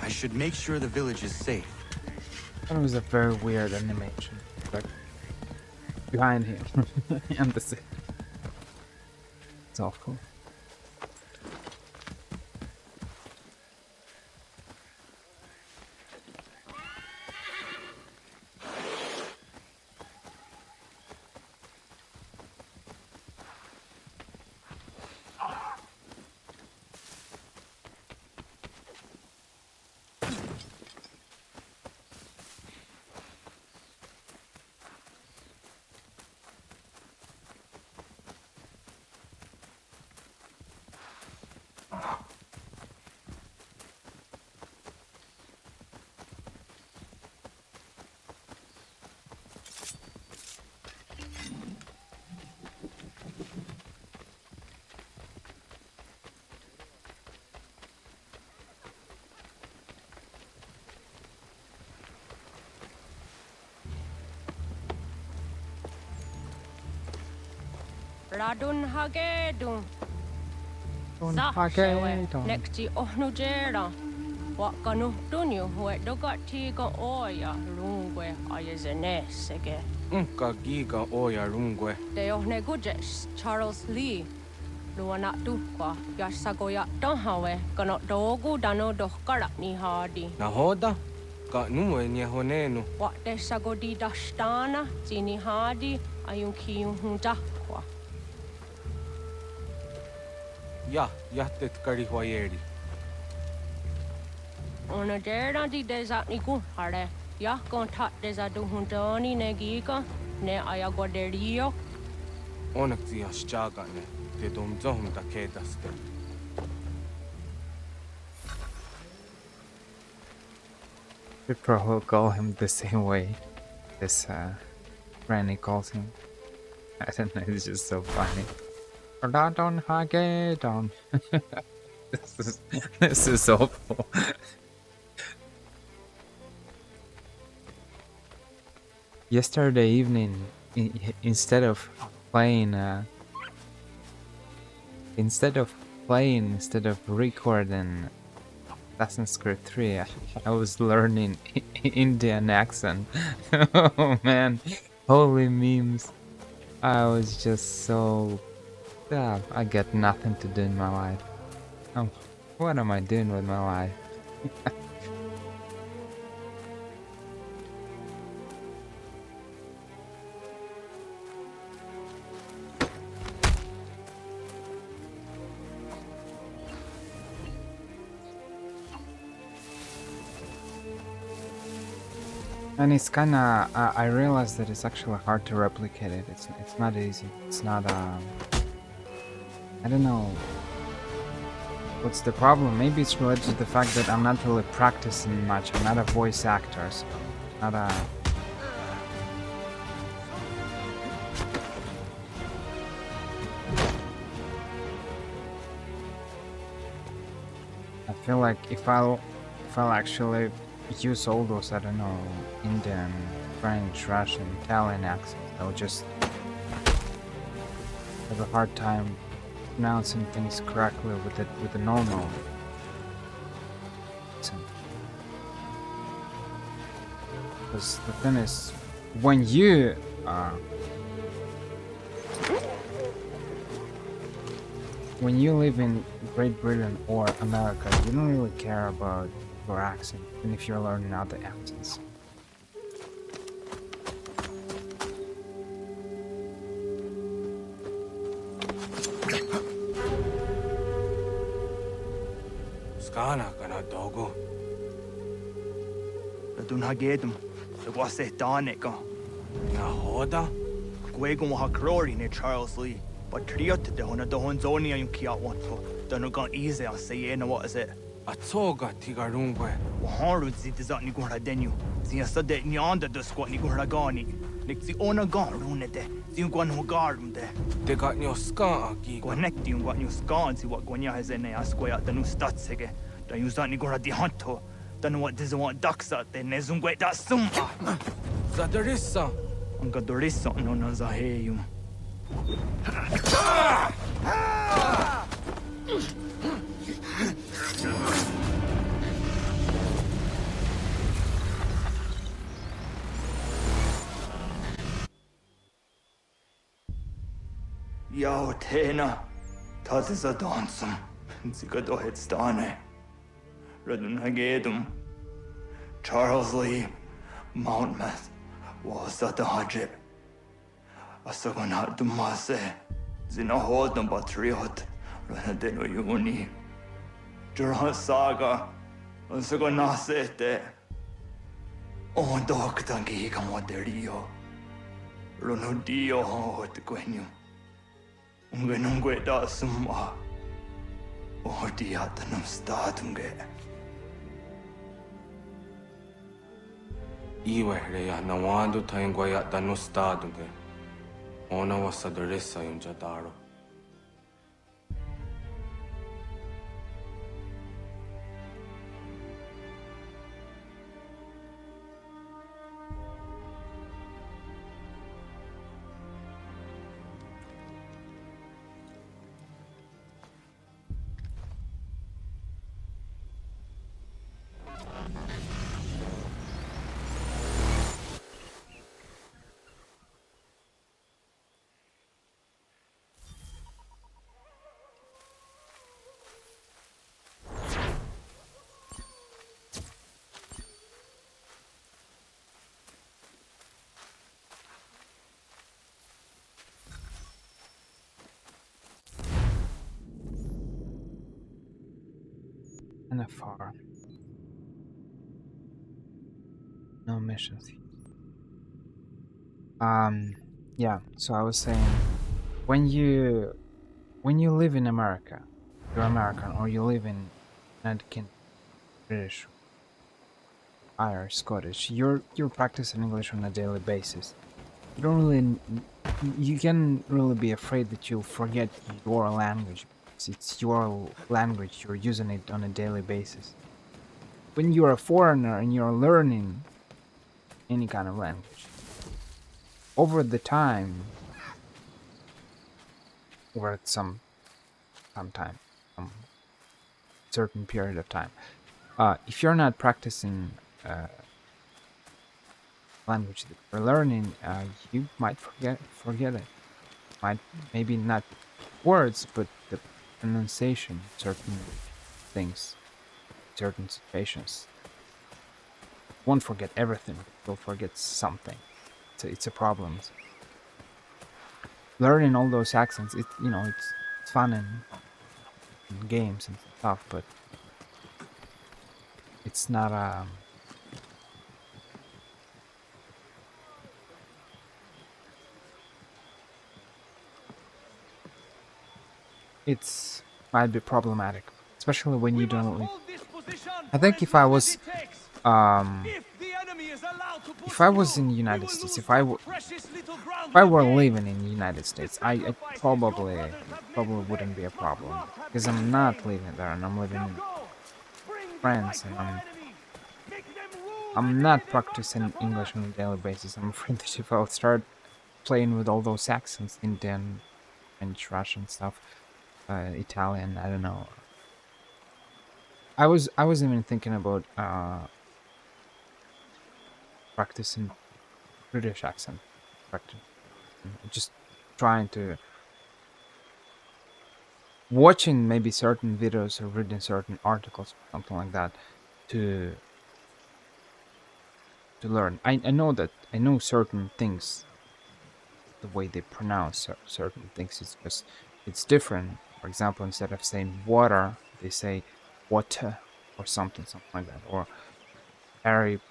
I should make sure the village is safe. That was a very weird animation. Like, behind him. And that's it. It's awful. Radun hagedun. Don't Zahshewe, forget on. nekti ohnujera. Wakanu dunyu hue dogati ga oya rungwe ayazenesege. Unka giga oya rungwe. De ohne gujes, Charles Lee. Luana tukwa, yasagoya dahawe, kanot dogu dano dohkara ni hadi. Nahoda? Ka nuwe nye honenu. Wat de sagodi dashtana, zini hadi, ayun kiyun hundakwa. Ja, jahtet kari huayeri. Ona dera di desa ni hare. Ya kontat desa du hundani ne giga, ne ayaguaderio. Onneksi jaskagane. Te dom zohum ta kedaste. People will call him the same way this Granny calls him. I don't know, it's just so funny. Don Hagedon. This is awful. Yesterday evening, instead of playing, instead of recording Assassin's Creed 3, I was learning Indian accent. Oh man, holy memes. I was just so... I got nothing to do in my life. What am I doing with my life? And it's kinda, I realized that it's actually hard to replicate it. It's not easy. It's not, I don't know what's the problem. Maybe it's related to the fact that I'm not really practicing much. I'm not a voice actor, so not a... I feel like if I'll actually use all those, I don't know, Indian, French, Russian, Italian accents, I would just have a hard time pronouncing things correctly with the normal accent. Because the thing is, when you live in Great Britain or America, you don't really care about your accent, even if you're learning other accents. Skana kana dogo. Radun hagedum. Lagwase daneka. Nahoda? Gwegum ha krori ne Charles Lee. But triot de hona do honzoni ayun kiat wanto. Danugan easy on say na what is it? Atsoga tiga rungwe. Waharu zitizat ni gura denu. Zia sade ni anda do squat ni gura gani. Nik zi ona gan rune de. Zi gwan ho garum de. Te got nyo ska aki. Gwanek di gwan nyo skan si what gwanya hezene asquaya danu statsege. Da yuzat ni gura di hanto. Danu what diz want daksa de ne zungwe da sumba. Zadarissa. Anga dorissa no na zaheyum. Yao tena, tazisa dansum, zika dohet stane. Radun hagedum, Charles Lee, Mountmouth, wasata hajib. Asagonat dumase, zinahodam batriot, ranadeno yuni. Jurhan saga, asagonasete. On doktangi kamoderio. Runudio hot quenu. Ungenungue da summa. Odiatanum statunge. Iwe reya nawando taingwaya tanu stadunge. Ona wasadarissa yung jadaro. Kinda far. No missions. Yeah, so I was saying, when you live in America, you're American, or you live in United Kingdom, British, Irish, Scottish, you're practicing English on a daily basis. You don't really, you can really be afraid that you'll forget your language. It's your language, you're using it on a daily basis. When you're a foreigner and you're learning any kind of language, over the time, or at some time, some certain period of time, if you're not practicing language that you're learning, you might forget it. Might, maybe not words, but the pronunciation, certain things, certain situations. Won't forget everything. You'll forget something. It's a problem. Learning all those accents, it's fun and games and stuff, but it's not it's might be problematic, especially when you don't. I think if I was in the United States, if I were living in the United States, I probably wouldn't be a problem, because I'm not living there and I'm living in France, and I'm not practicing English on a daily basis. I'm afraid that if I'll start playing with all those accents, Indian, French, Russian stuff, Italian, I don't know. I was even thinking about practicing British accent, just trying to watching maybe certain videos or reading certain articles, something like that, to learn. I know certain things, the way they pronounce certain things is just, it's different. For example, instead of saying water, they say water or something like that, or Harry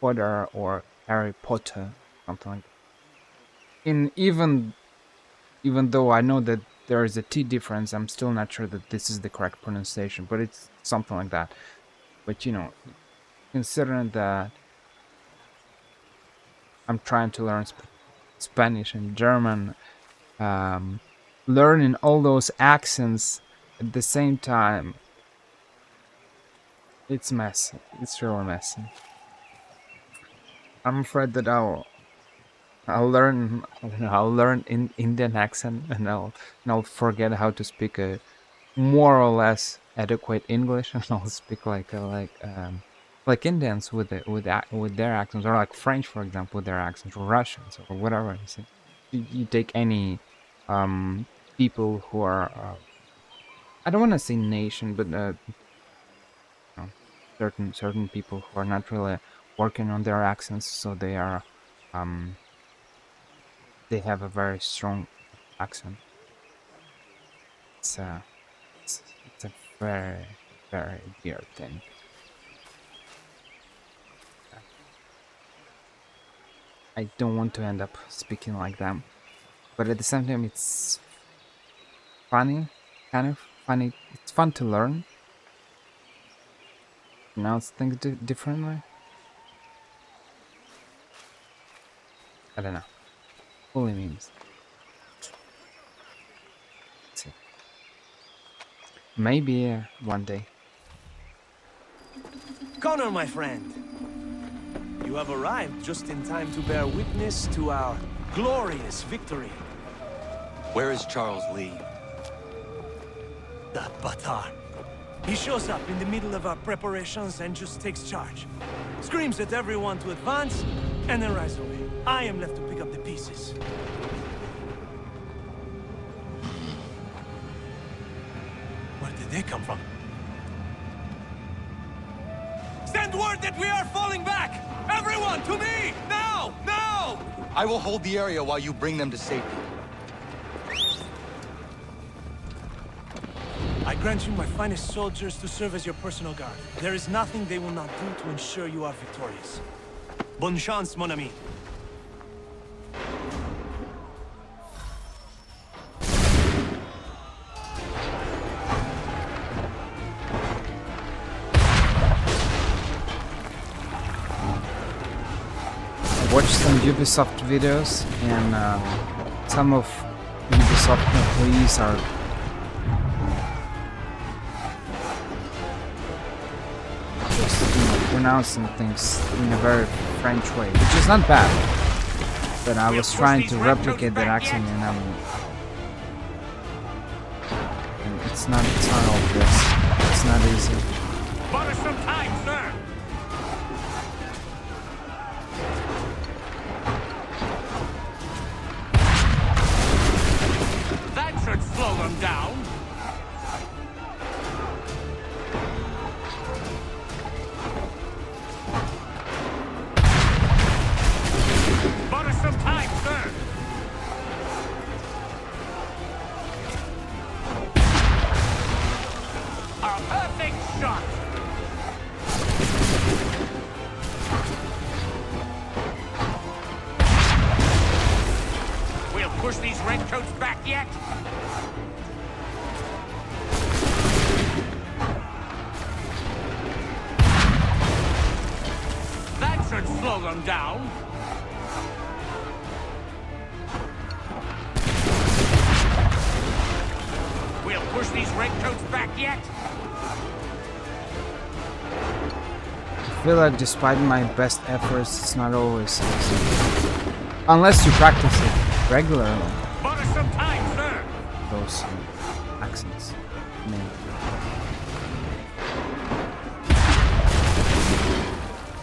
Potter or Harry Potter, something like that. And even though I know that there is a T difference, I'm still not sure that this is the correct pronunciation, but it's something like that. But considering that I'm trying to learn Spanish and German, learning all those accents at the same time, it's messy. It's really messy. I'm afraid that I'll learn in Indian accent, and I'll forget how to speak a more or less adequate English, and I'll speak like Indians with their accents, or like French, for example, with their accents, or Russians, or whatever. You see, you take any people who are I don't want to say nation, but certain people who are not really working on their accents, so they are they have a very strong accent. It's a very, very weird thing. I don't want to end up speaking like them, but at the same time, it's funny, kind of funny. It's fun to learn, pronounce things differently. I don't know. Fully memes. Let's see. Maybe one day. Connor, my friend. You have arrived just in time to bear witness to our glorious victory. Where is Charles Lee? That Batar. He shows up in the middle of our preparations and just takes charge. Screams at everyone to advance, and then rides away. I am left to pick up the pieces. Where did they come from? Send word that we are falling back! Everyone, to me! Now! Now! I will hold the area while you bring them to safety. I grant you my finest soldiers to serve as your personal guard. There is nothing they will not do to ensure you are victorious. Bonne chance, mon ami. Watch some Ubisoft videos, and some of Ubisoft employees are just, pronouncing things in a very French way, which is not bad. But I was trying to replicate that accent, and it's not obvious. It's not easy. Bought us some time, sir. That should slow them down. Bought us some time, sir. A perfect shot. We'll push these redcoats back yet. That should slow them down. We'll push these redcoats back yet. I feel like despite my best efforts, it's not always easy. Unless you practice it regularly. Bought us some time, sir. Those accents. I mean,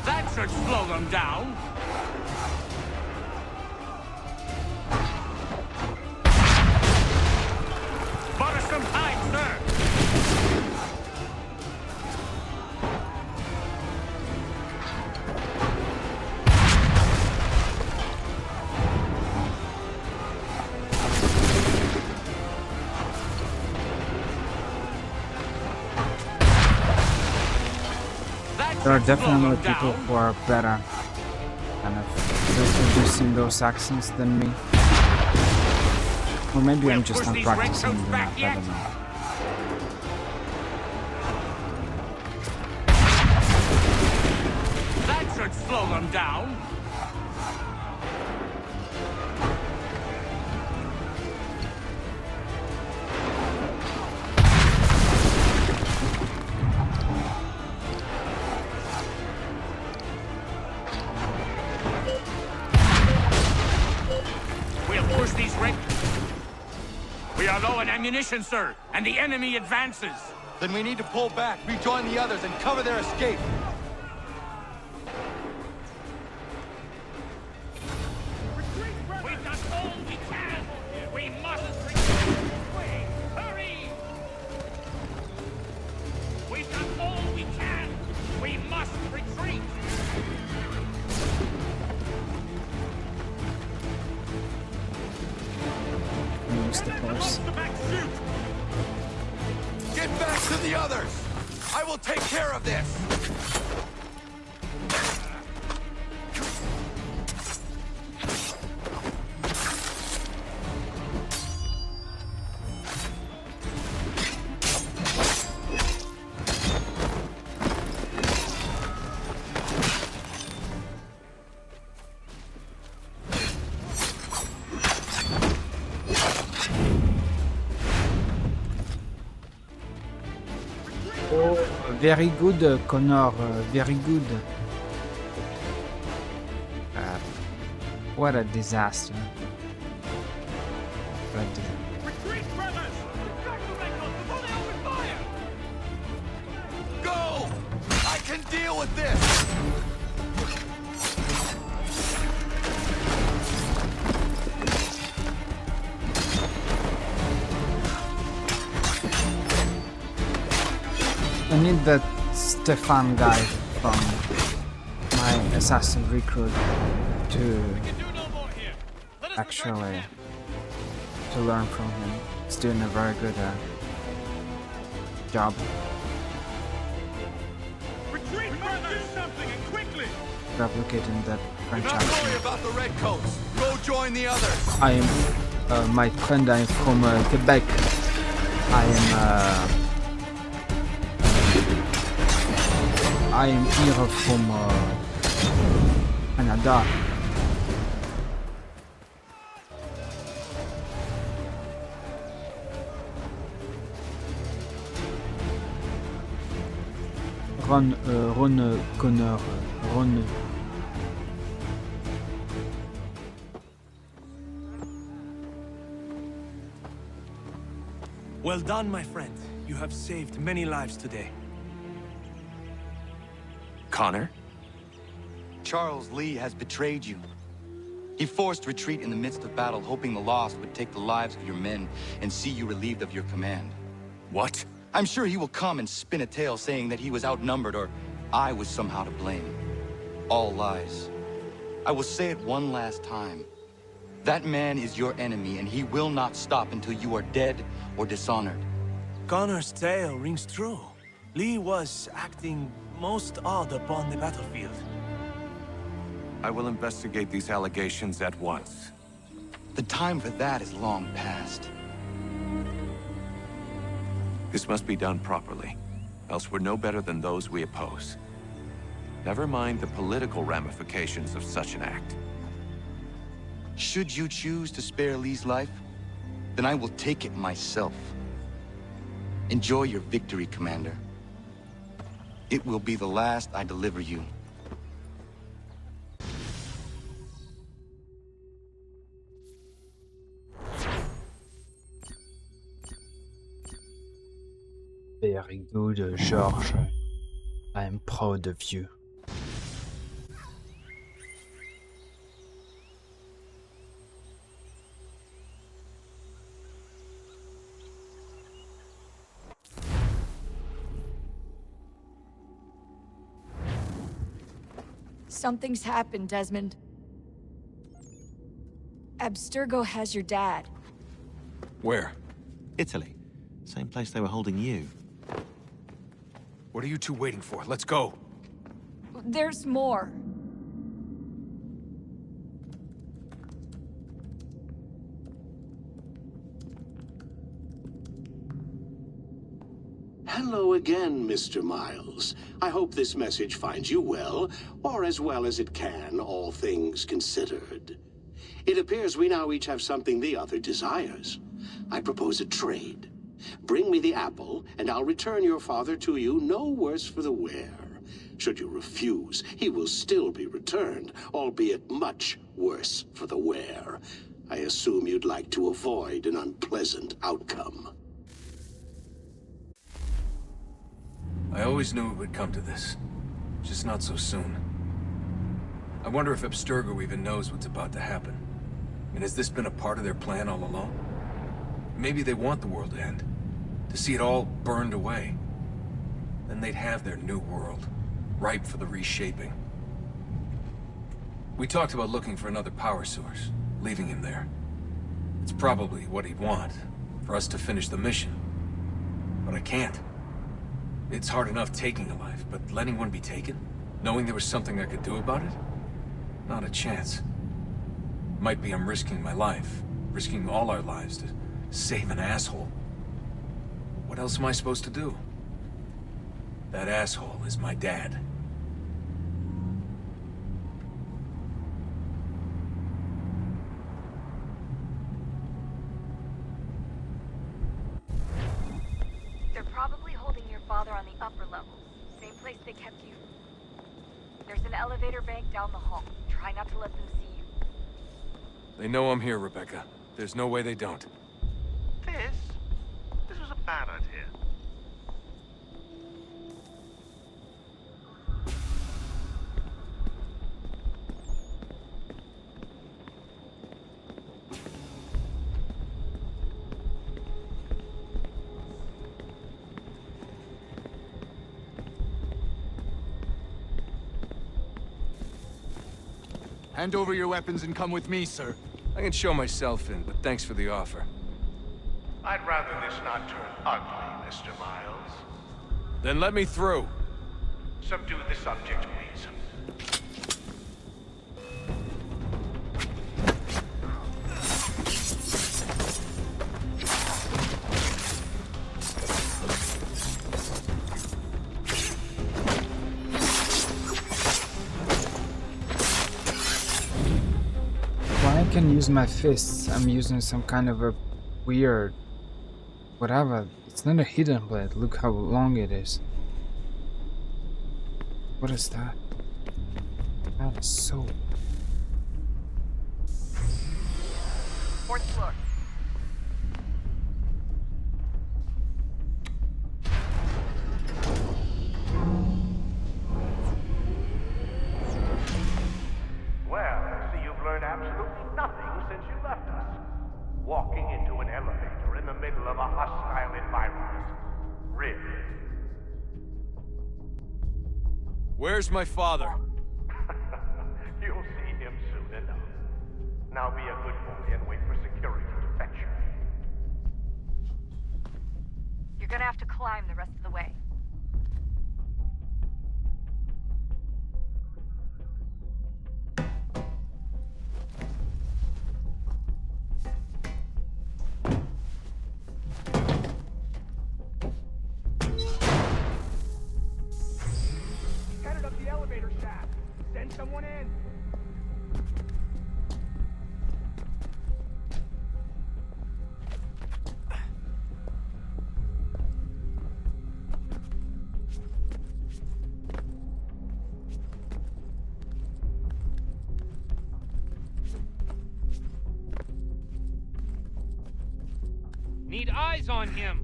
That should slow them down. Bought us some time, sir. there are definitely people who are better kind of reproducing those accents than me. Or maybe I'm just not practicing enough, I don't know. That should slow them down. We'll push these red... We are low on ammunition, sir, and the enemy advances. Then we need to pull back, rejoin the others, and cover their escape. We've done all we can. We mustn't retreat. Hurry! We've done all we can. We must retreat. Use the horse. Get back to the others! I will take care of this! Very good, Connor. Very good. What a disaster. What a Retreat, brothers! Drag the redcoats before they open fire! Go! I can deal with this! I need that Stefan guy from my assassin recruit to actually to learn from him. He's doing a very good job. Retreat! We must do something, and quickly! Replicating that French Not accent. worry about the redcoats. Go join the others. I am my friend. I'm from Quebec. I am here from Canada. Ron, Connor, Ron. Well done, my friend. You have saved many lives today. Connor? Charles Lee has betrayed you. He forced retreat in the midst of battle, hoping the loss would take the lives of your men and see you relieved of your command. What? I'm sure he will come and spin a tale saying that he was outnumbered or I was somehow to blame. All lies. I will say it one last time. That man is your enemy, and he will not stop until you are dead or dishonored. Connor's tale rings true. Lee was acting most odd upon the battlefield. I will investigate these allegations at once. The time for that is long past. This must be done properly, else we're no better than those we oppose. Never mind the political ramifications of such an act. Should you choose to spare Lee's life, then I will take it myself. Enjoy your victory, Commander. It will be the last I deliver you. Very good, George. I am proud of you. Something's happened, Desmond. Abstergo has your dad. Where? Italy. Same place they were holding you. What are you two waiting for? Let's go. There's more. Hello again, Mr. Miles. I hope this message finds you well, or as well as it can, all things considered. It appears we now each have something the other desires. I propose a trade. Bring me the apple, and I'll return your father to you no worse for the wear. Should you refuse, he will still be returned, albeit much worse for the wear. I assume you'd like to avoid an unpleasant outcome. I always knew it would come to this. Just not so soon. I wonder if Abstergo even knows what's about to happen. And has this been a part of their plan all along? Maybe they want the world to end. To see it all burned away. Then they'd have their new world, ripe for the reshaping. We talked about looking for another power source, leaving him there. It's probably what he'd want, for us to finish the mission. But I can't. It's hard enough taking a life, but letting one be taken? Knowing there was something I could do about it? Not a chance. Might be I'm risking my life, risking all our lives to save an asshole. What else am I supposed to do? That asshole is my dad. They're probably holding your father on the upper levels. Same place they kept you. There's an elevator bank down the hall. Try not to let them see you. They know I'm here, Rebecca. There's no way they don't. This was a bad idea. Hand over your weapons and come with me, sir. I can show myself in, but thanks for the offer. I'd rather this not turn ugly, Mr. Miles. Then let me through. Subdue the subject, please. Why I can use my fists? I'm using some kind of a weird... whatever. It's not a hidden blade. Look how long it is. What is that? That is so... Fourth floor. Well, I see you've learned absolutely nothing since you left us. Walking into an elevator in the middle of a hostile environment. Really? Where's my father? You'll see him soon enough. Now be a good boy and wait for security to fetch you. You're gonna have to climb the rest of the way. Headed up the elevator shaft. Send someone in. Need eyes on him.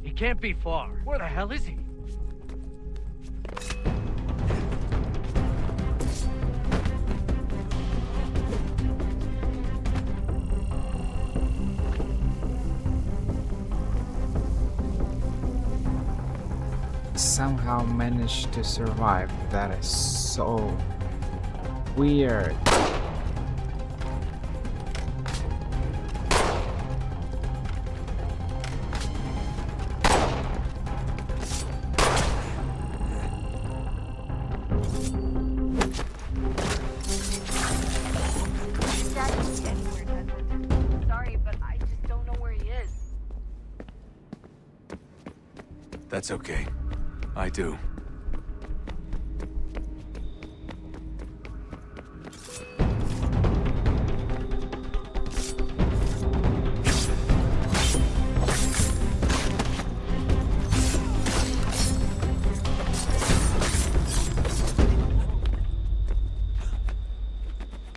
He can't be far. Where the hell is he? Somehow managed to survive. That is so weird. Dad isn't anywhere, Desmond. Sorry, but I just don't know where he is. That's okay. I do.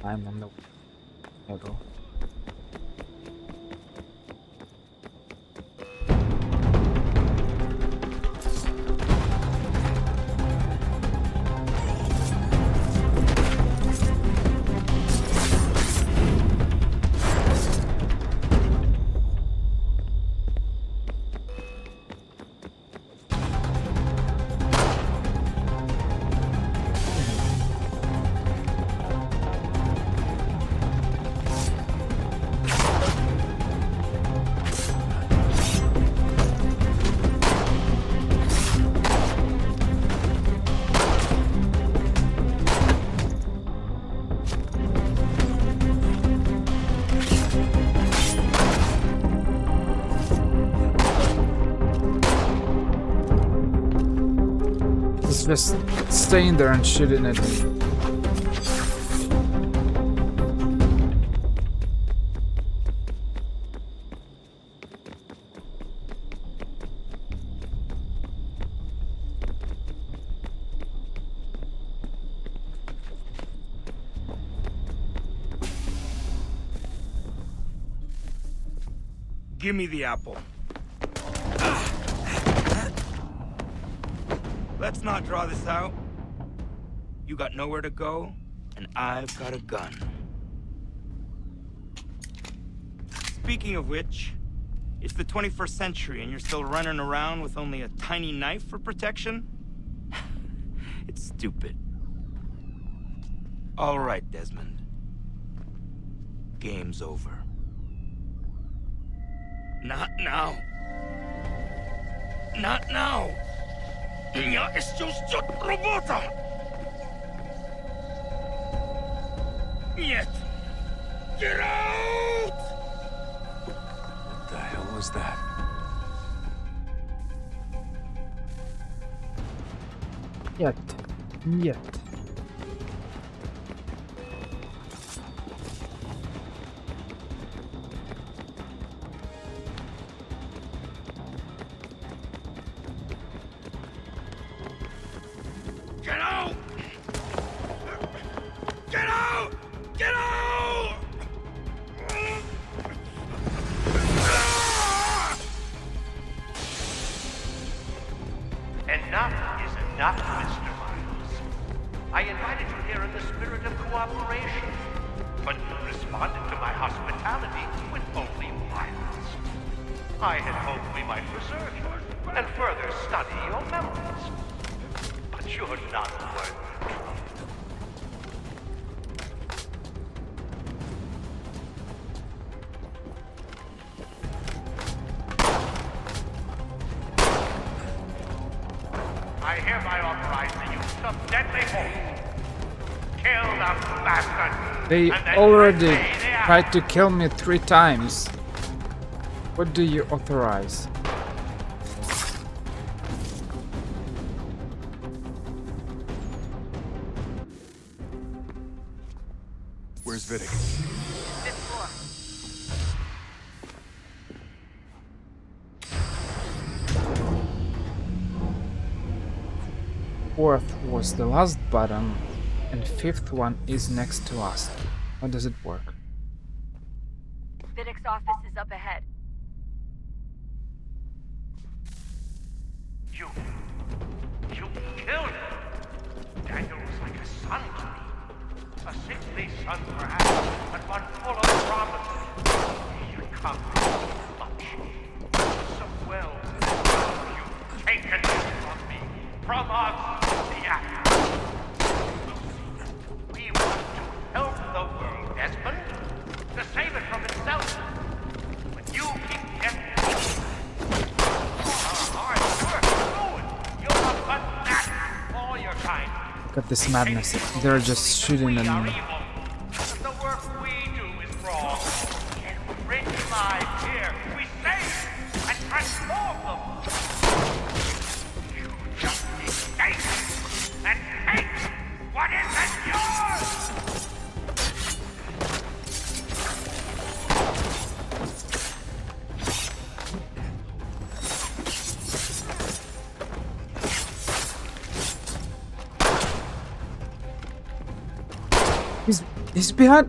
I'm on the middle. It's just staying there and shooting at me. Give me the apple. Let's not draw this out. You got nowhere to go, and I've got a gun. Speaking of which, it's the 21st century and you're still running around with only a tiny knife for protection? It's stupid. All right, Desmond. Game's over. Not now. Not now. Я еще ждет работа. Нет. Get out! What the hell was that? Нет. Нет. Get out! Get out! Get out! Enough is enough, Mr. Miles. I invited you here in the spirit of cooperation, but you responded to my hospitality with only violence. I had hoped we might preserve you and further study your memories. But you're not worth the trouble. I hereby authorize the use of deadly force. Kill the bastard! They and then already repay the tried to kill me 3 times. What do you authorize? Where's Vidic? Fifth floor. Fourth was the last button, and 5th one is next to last. How does it work? Vidic's office is up ahead. You killed him! Daniel was like a son to me. A sickly son, perhaps, but one full of promises. You come much. So well, you've taken him from me, from us, the act. We want to help the world, Desmond, to save it from itself. But you keep getting hard work, ruin. You're a fanatic, all your kind. Got this madness. They're just shooting and But the work we do is wrong. Enrich lives here. We save and transform them. You just escape and take what isn't yours. he's behind.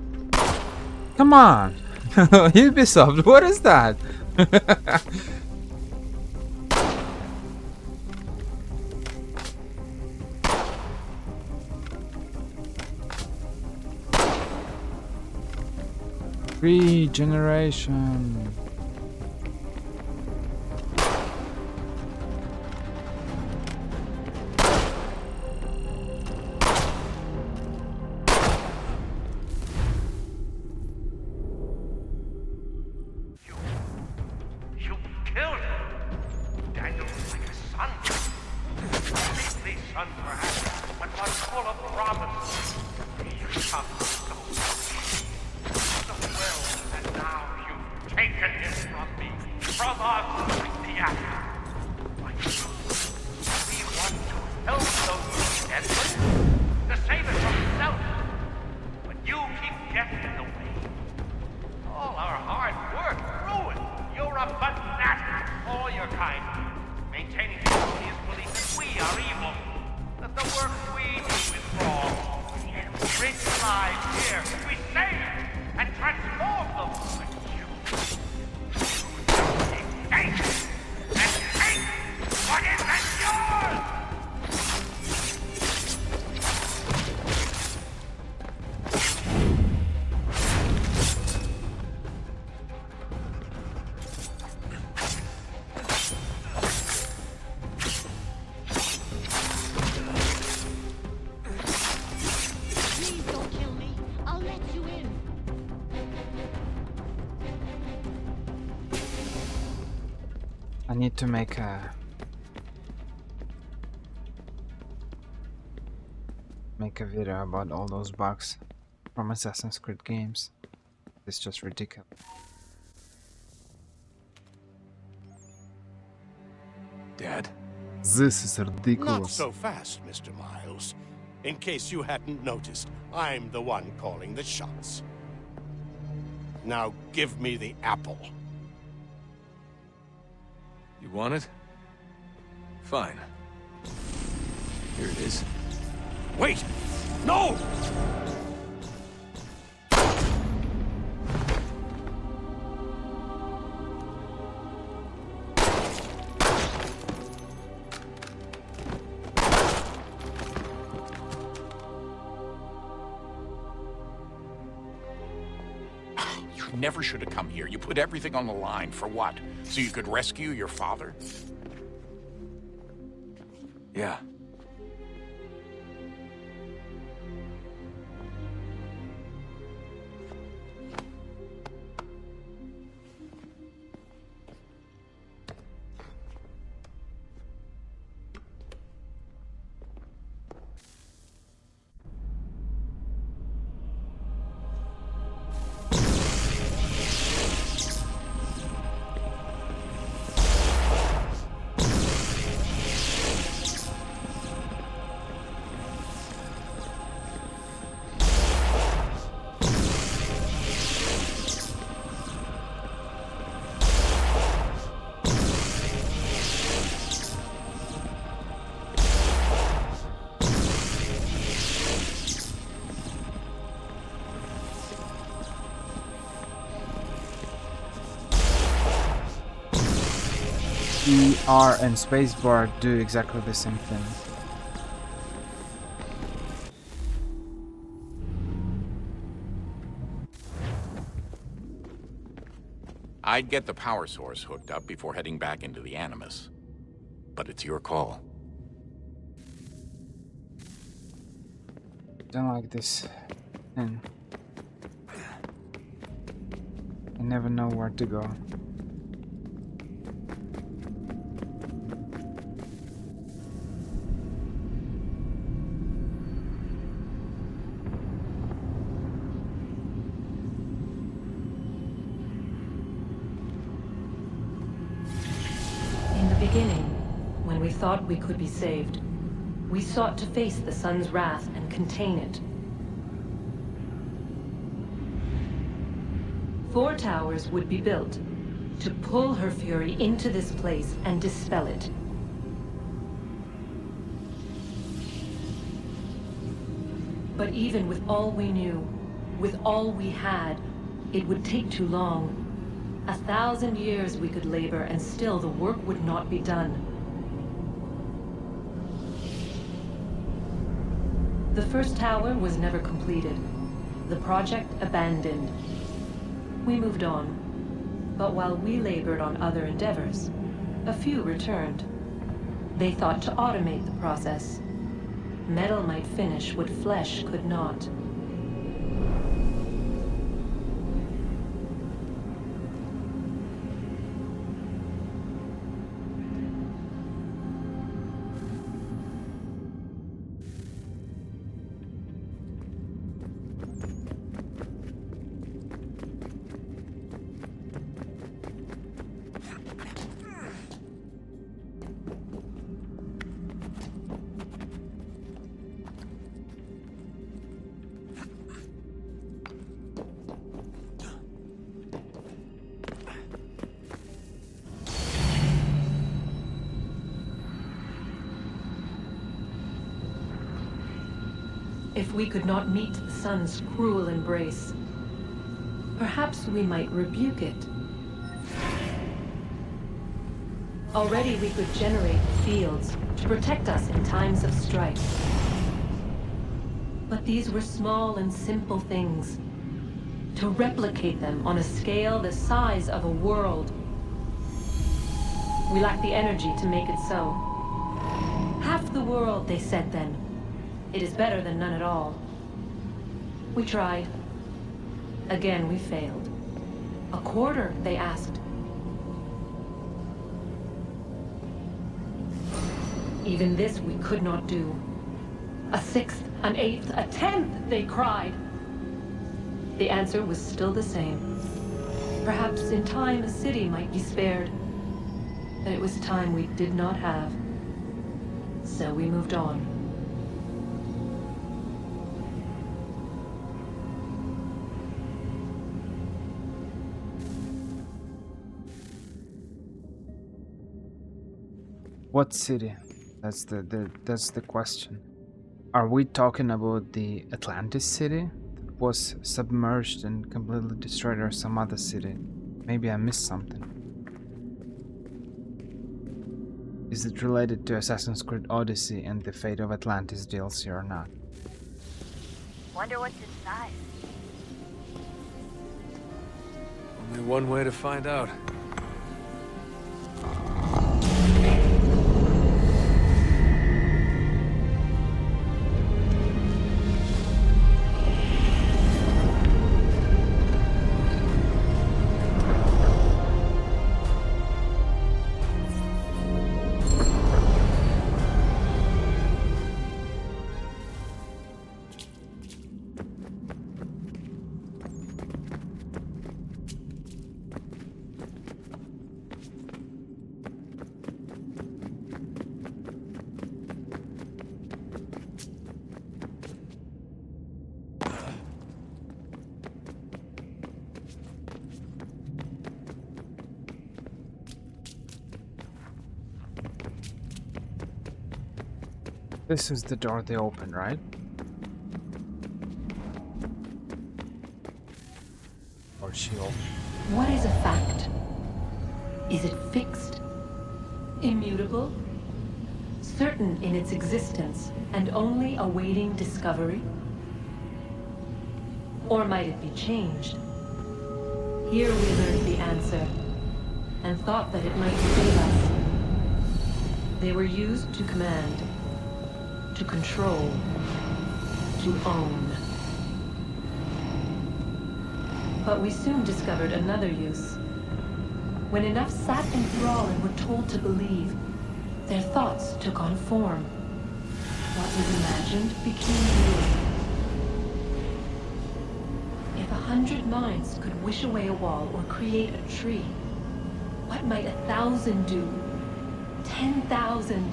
Come on, Ubisoft. What is that? Regeneration. You killed him. Daniel was like a son. Sickly son, perhaps, but one full of promise. You come so well, and now you've taken him from me, from us, the act. We want to help those Desmond, to save it from itself. But you keep getting in the way. All our hard work ruined. You're a fanatic, all your kind. Maintaining the erroneous belief that we are evil. That the work we do is wrong. We enrich lives here. We save and transform them. But you escape and take what isn't yours! Please don't kill me. I'll let you in. I need to make a make a video about all those bugs from Assassin's Creed games. It's just ridiculous. Dad? This is Not ridiculous. so fast, Mr. Miles. In case you hadn't noticed, I'm the one calling the shots. Now give me the apple. You want it? Fine. Here it is. Wait! No! You never should have come here. You put everything on the line. For what? So you could rescue your father? Yeah. R and spacebar do exactly the same thing. I'd get the power source hooked up before heading back into the Animus. But it's your call. Don't like this. And I never know where to go. In the beginning, when we thought we could be saved, we sought to face the sun's wrath and contain it. 4 towers would be built to pull her fury into this place and dispel it. But even with all we knew, with all we had, it would take too long. 1,000 years we could labor and still the work would not be done. The first tower was never completed. The project abandoned. We moved on. But while we labored on other endeavors, a few returned. They thought to automate the process. Metal might finish what flesh could not. If we could not meet the sun's cruel embrace, perhaps we might rebuke it. Already we could generate fields to protect us in times of strife. But these were small and simple things. To replicate them on a scale the size of a world, we lack the energy to make it so. Half the world, they said then. It is better than none at all. We tried. Again, we failed. A quarter, they asked. Even this we could not do. A sixth, an eighth, a tenth, they cried. The answer was still the same. Perhaps in time a city might be spared. But it was time we did not have. So we moved on. What city? That's the question. Are we talking about the Atlantis city that was submerged and completely destroyed, or some other city? Maybe I missed something. Is it related to Assassin's Creed Odyssey and the Fate of Atlantis DLC or not? Wonder what's inside. Only one way to find out. This is the door they opened, right? Or she opened. What is a fact? Is it fixed? Immutable? Certain in its existence and only awaiting discovery? Or might it be changed? Here we learned the answer, and thought that it might save us. They were used to command, to control, to own. But we soon discovered another use. When enough sat in thrall and were told to believe, their thoughts took on form. What was imagined became real. If 100 minds could wish away a wall or create a tree, what might 1,000 do? 10,000?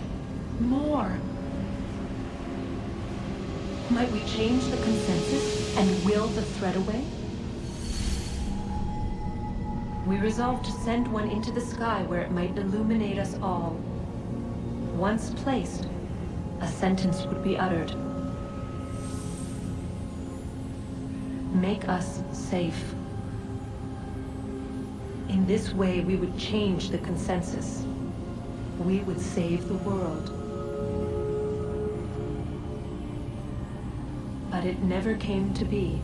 More? Might we change the consensus and will the threat away? We resolved to send one into the sky where it might illuminate us all. Once placed, a sentence would be uttered. Make us safe. In this way, we would change the consensus. We would save the world. But it never came to be.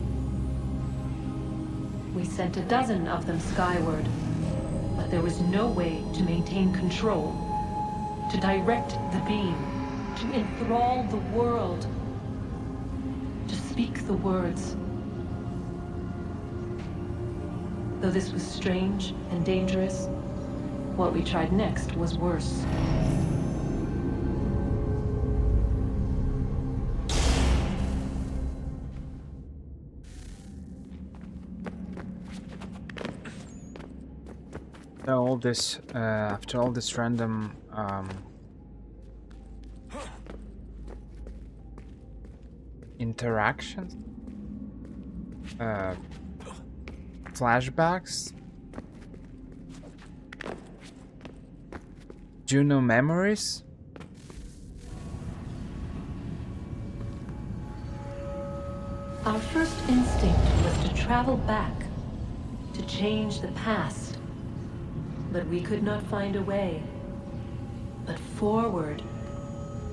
We sent a dozen of them skyward, but there was no way to maintain control, to direct the beam, to enthrall the world, to speak the words. Though this was strange and dangerous, what we tried next was worse. After all this random interactions, flashbacks, Juno memories. Our first instinct was to travel back, to change the past. But we could not find a way. But forward,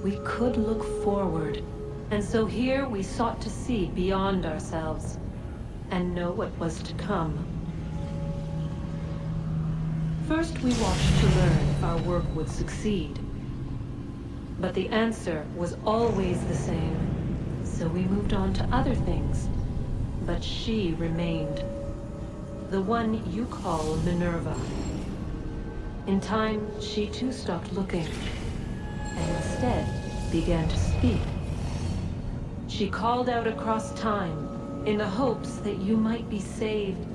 we could look forward. And so here we sought to see beyond ourselves and know what was to come. First, we watched to learn if our work would succeed. But the answer was always the same. So we moved on to other things. But she remained. The one you call Minerva. In time, she too stopped looking, and instead began to speak. She called out across time in the hopes that you might be saved.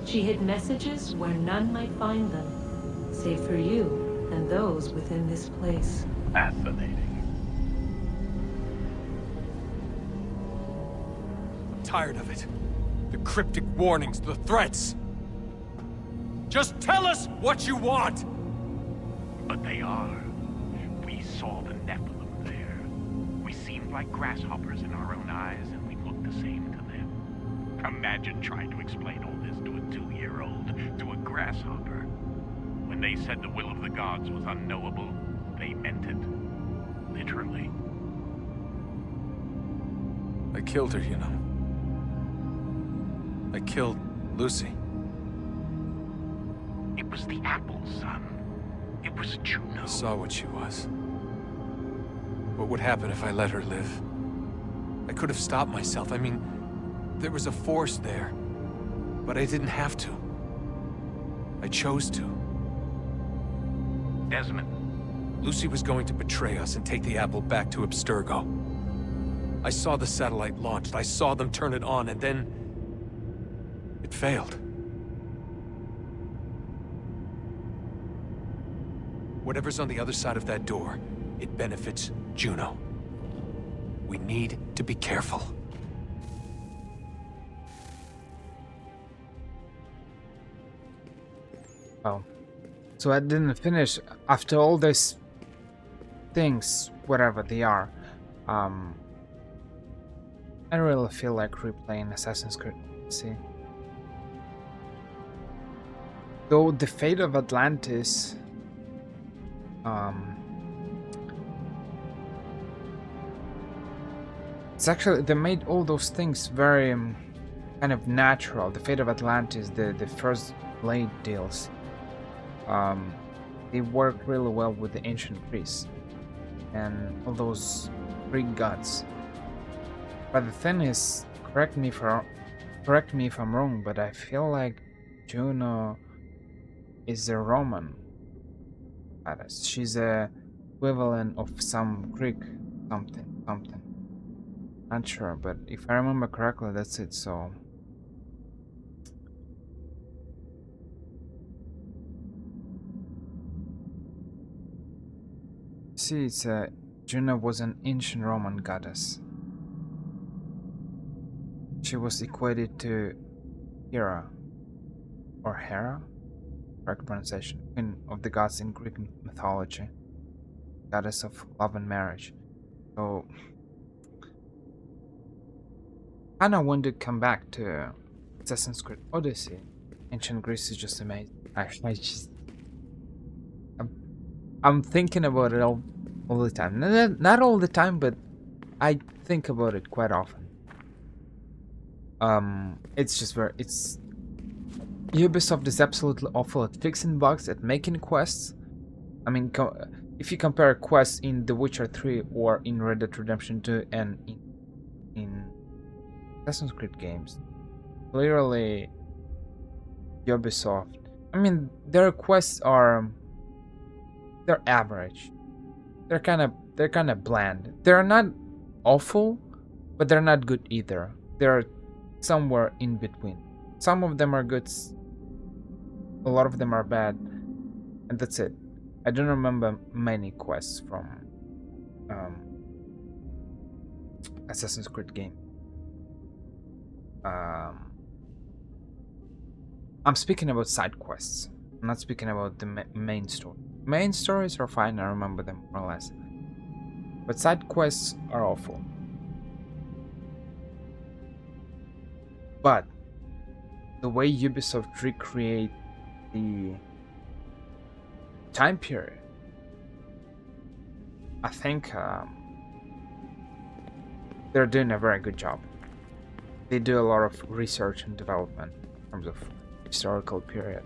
She hid messages where none might find them, save for you and those within this place. Fascinating. I'm tired of it. The cryptic warnings, the threats. Just tell us what you want! But they are. We saw the Nephilim there. We seemed like grasshoppers in our own eyes, and we looked the same to them. Imagine trying to explain all this to a 2-year-old, to a grasshopper. When they said the will of the gods was unknowable, they meant it. Literally. I killed her, you know. I killed Lucy. It was the apple, son. It was Juno. I saw what she was. What would happen if I let her live? I could have stopped myself. I mean, there was a force there. But I didn't have to. I chose to. Desmond. Lucy was going to betray us and take the apple back to Abstergo. I saw the satellite launched. I saw them turn it on, and then... it failed. Whatever's on the other side of that door, it benefits Juno. We need to be careful. Oh. So I didn't finish. After all these things, whatever they are, I don't really feel like replaying Assassin's Creed. See? Though the fate of Atlantis... it's actually, they made all those things very kind of natural. The fate of Atlantis, the first blade deals, they work really well with the ancient Greece and all those Greek gods. But the thing is, correct me if I'm wrong, but I feel like Juno is a Roman goddess. She's a equivalent of some Greek something. Not sure, but if I remember correctly, that's it. So see, it's Juno was an ancient Roman goddess. She was equated to Hera, or Hera, correct pronunciation, queen of the gods in Greek mythology, goddess of love and marriage. So kinda want to come back to Assassin's Creed Odyssey. Ancient Greece is just amazing. I'm thinking about it all the time. Not all the time, but I think about it quite often. It's just Ubisoft is absolutely awful at fixing bugs, at making quests. I mean, if you compare quests in The Witcher 3 or in Red Dead Redemption 2 and in Assassin's Creed games, clearly Ubisoft, I mean, their quests they're average. They're kind of bland. They're not awful, but they're not good either. They're somewhere in between. Some of them are good, a lot of them are bad, and that's it. I don't remember many quests from Assassin's Creed game. I'm speaking about side quests. I'm not speaking about the main story. Main stories are fine, I remember them more or less. But side quests are awful. But the way Ubisoft recreate the time period, I think they're doing a very good job. They do a lot of research and development in terms of historical period,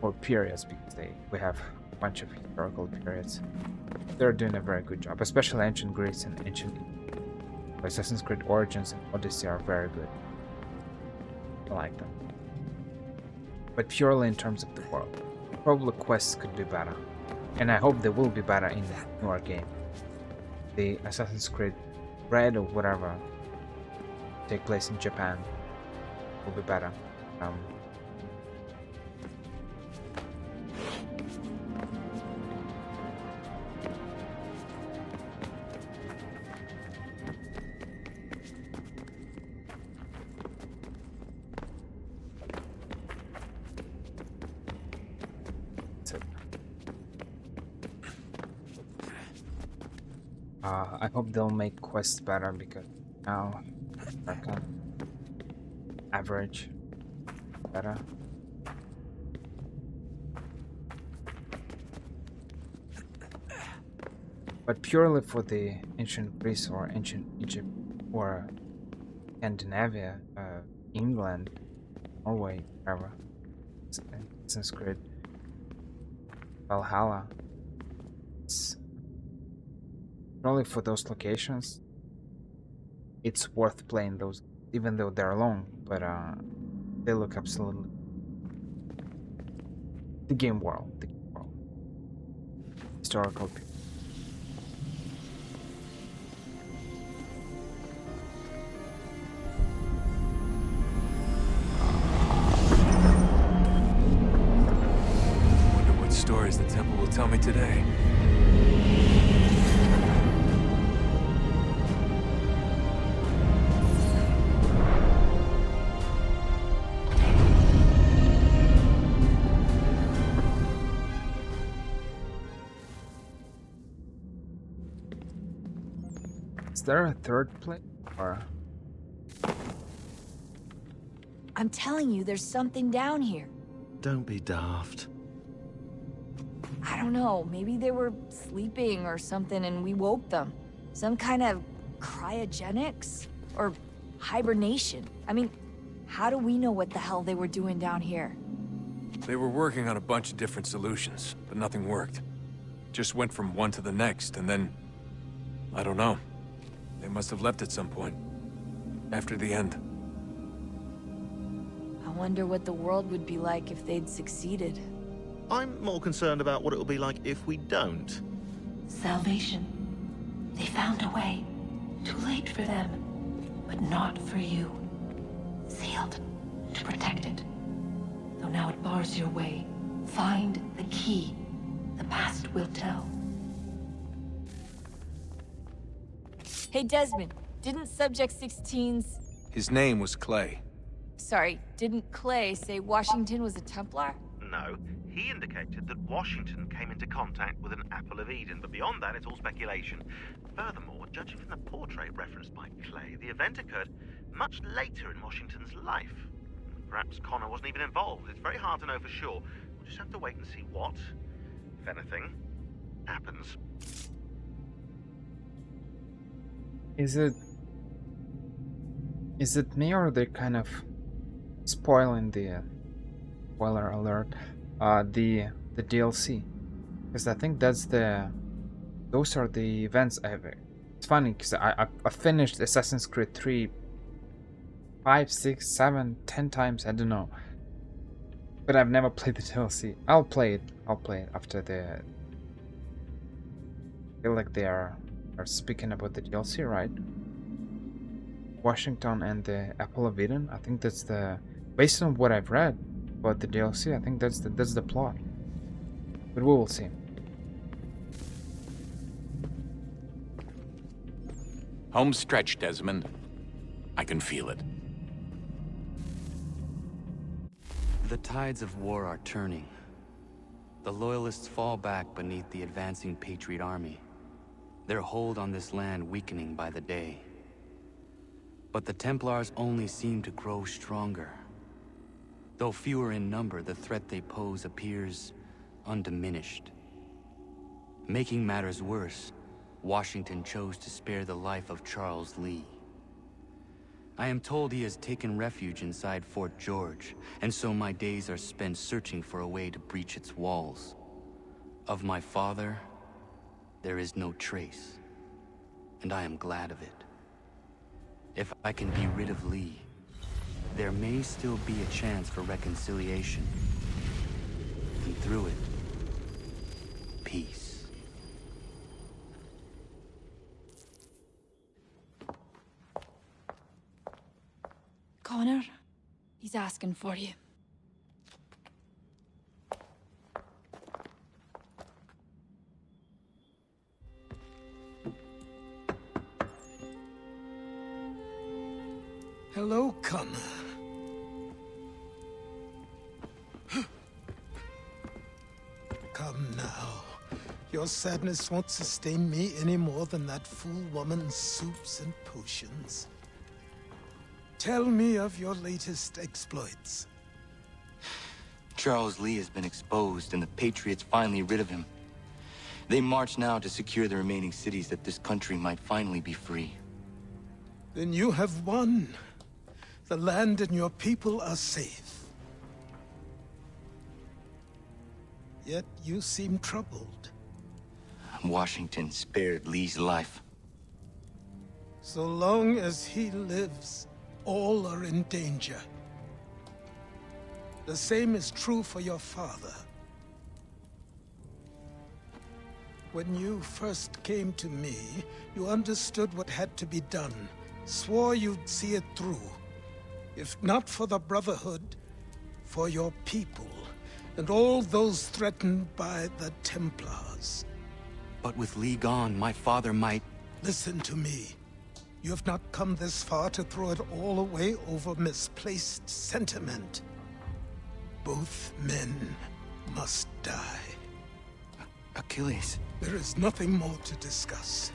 or periods, because we have a bunch of historical periods. They're doing a very good job, especially ancient Greece and ancient Assassin's Creed Origins and Odyssey are very good. I like them. But purely in terms of the world, probably quests could be better, and I hope they will be better in the newer game. The Assassin's Creed Red or whatever take place in Japan will be better. I hope they'll make quests better because now I can average better. But purely for the ancient Greece or ancient Egypt or Scandinavia, England, Norway, whatever, Sanskrit, Valhalla. It's only for those locations. It's worth playing those, even though they're long. But they look absolutely the game world, historical. Wonder what stories the temple will tell me today. Is there a third place? Or I'm telling you, there's something down here. Don't be daft. I don't know, maybe they were sleeping or something and we woke them. Some kind of cryogenics? Or hibernation? I mean, how do we know what the hell they were doing down here? They were working on a bunch of different solutions, but nothing worked. Just went from one to the next, and then... I don't know. They must have left at some point. After the end. I wonder what the world would be like if they'd succeeded. I'm more concerned about what it will be like if we don't. Salvation. They found a way. Too late for them, but not for you. Sealed to protect it. Though now it bars your way. Find the key. The past will tell. Hey Desmond, didn't Subject 16's... His name was Clay. Sorry, didn't Clay say Washington was a Templar? No, he indicated that Washington came into contact with an Apple of Eden, but beyond that, it's all speculation. Furthermore, judging from the portrait referenced by Clay, the event occurred much later in Washington's life. Perhaps Connor wasn't even involved. It's very hard to know for sure. We'll just have to wait and see what, if anything, happens. Is it me or they're kind of spoiling the spoiler alert the DLC? Because I think those are the events I have. It's funny because I finished Assassin's Creed 3 5, 6, 7, 10 times, I don't know, but I've never played the DLC. I'll play it after the... I feel like they are speaking about the DLC, right? Washington and the Apple of Eden. I think that's the... Based on what I've read about the DLC, I think that's the plot. But we will see. Home stretch, Desmond. I can feel it. The tides of war are turning. The Loyalists fall back beneath the advancing Patriot army, their hold on this land weakening by the day. But the Templars only seem to grow stronger. Though fewer in number, the threat they pose appears undiminished. Making matters worse, Washington chose to spare the life of Charles Lee. I am told he has taken refuge inside Fort George, and so my days are spent searching for a way to breach its walls. Of my father, there is no trace, and I am glad of it. If I can be rid of Lee, there may still be a chance for reconciliation. And through it, peace. Connor, he's asking for you. Hello, Connor. Come now. Your sadness won't sustain me any more than that fool woman's soups and potions. Tell me of your latest exploits. Charles Lee has been exposed, and the Patriots finally rid of him. They march now to secure the remaining cities that this country might finally be free. Then you have won. The land and your people are safe. Yet you seem troubled. Washington spared Lee's life. So long as he lives, all are in danger. The same is true for your father. When you first came to me, you understood what had to be done, swore you'd see it through. If not for the Brotherhood, for your people, and all those threatened by the Templars. But with Lee gone, my father might... Listen to me. You have not come this far to throw it all away over misplaced sentiment. Both men must die. Achilles. There is nothing more to discuss.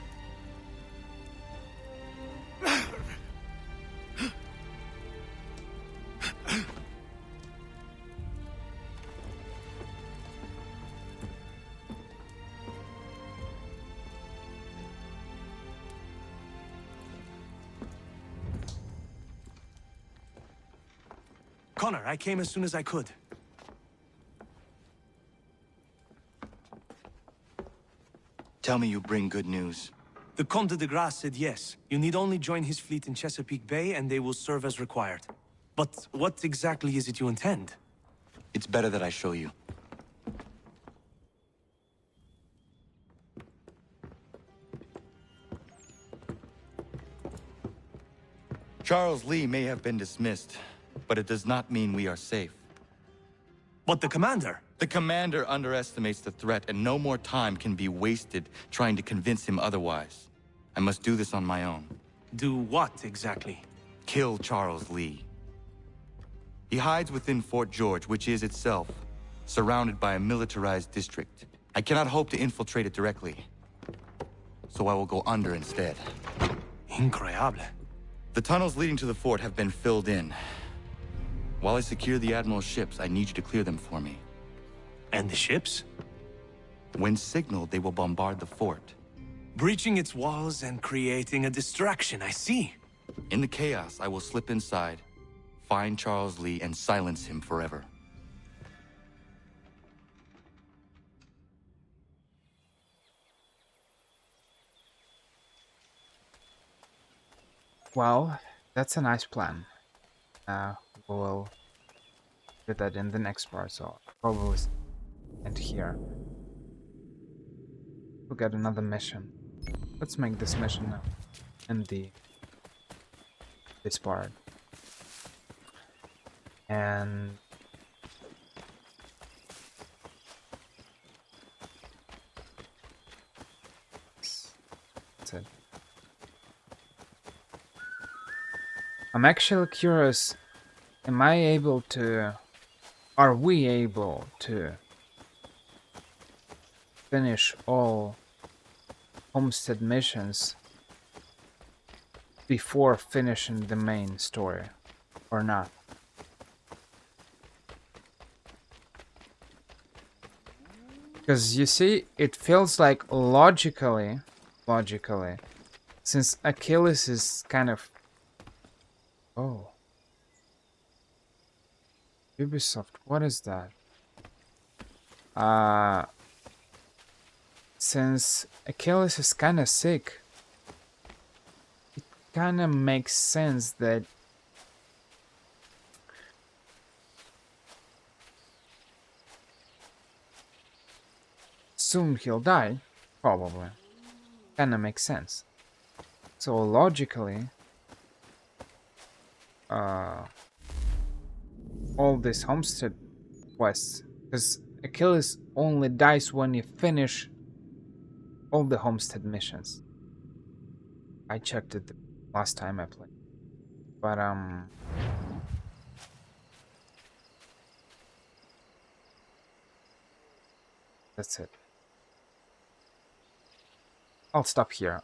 Connor, I came as soon as I could. Tell me you bring good news. The Comte de Grasse said yes. You need only join his fleet in Chesapeake Bay and they will serve as required. But what exactly is it you intend? It's better that I show you. Charles Lee may have been dismissed, but it does not mean we are safe. But the commander? The commander underestimates the threat, and no more time can be wasted trying to convince him otherwise. I must do this on my own. Do what, exactly? Kill Charles Lee. He hides within Fort George, which is itself surrounded by a militarized district. I cannot hope to infiltrate it directly, so I will go under instead. Incroyable. The tunnels leading to the fort have been filled in. While I secure the Admiral's ships, I need you to clear them for me. And the ships? When signaled, they will bombard the fort. Breaching its walls and creating a distraction, I see. In the chaos, I will slip inside, find Charles Lee, and silence him forever. Well, that's a nice plan. We'll do that in the next part, so I'll probably end here. We'll get another mission. Let's make this mission now. And this part. And that's it. I'm actually curious, am I able to, are we able to finish all homestead missions before finishing the main story, or not? Because you see, it feels like logically, since Achilles is kind of... Oh. Ubisoft, what is that? Since Achilles is kind of sick, it kind of makes sense that soon he'll die, probably. Kind of makes sense. So logically, all these homestead quests, because Achilles only dies when you finish all the homestead missions. I checked it the last time I played, but that's it. I'll stop here.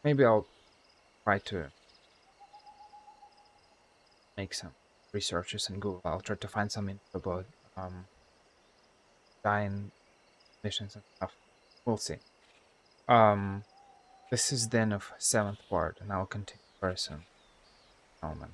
Maybe I'll try to make some researches in Google. I'll try to find some info about dying missions and stuff. We'll see. This is the end of 7th part, and I'll continue very soon. Oh man.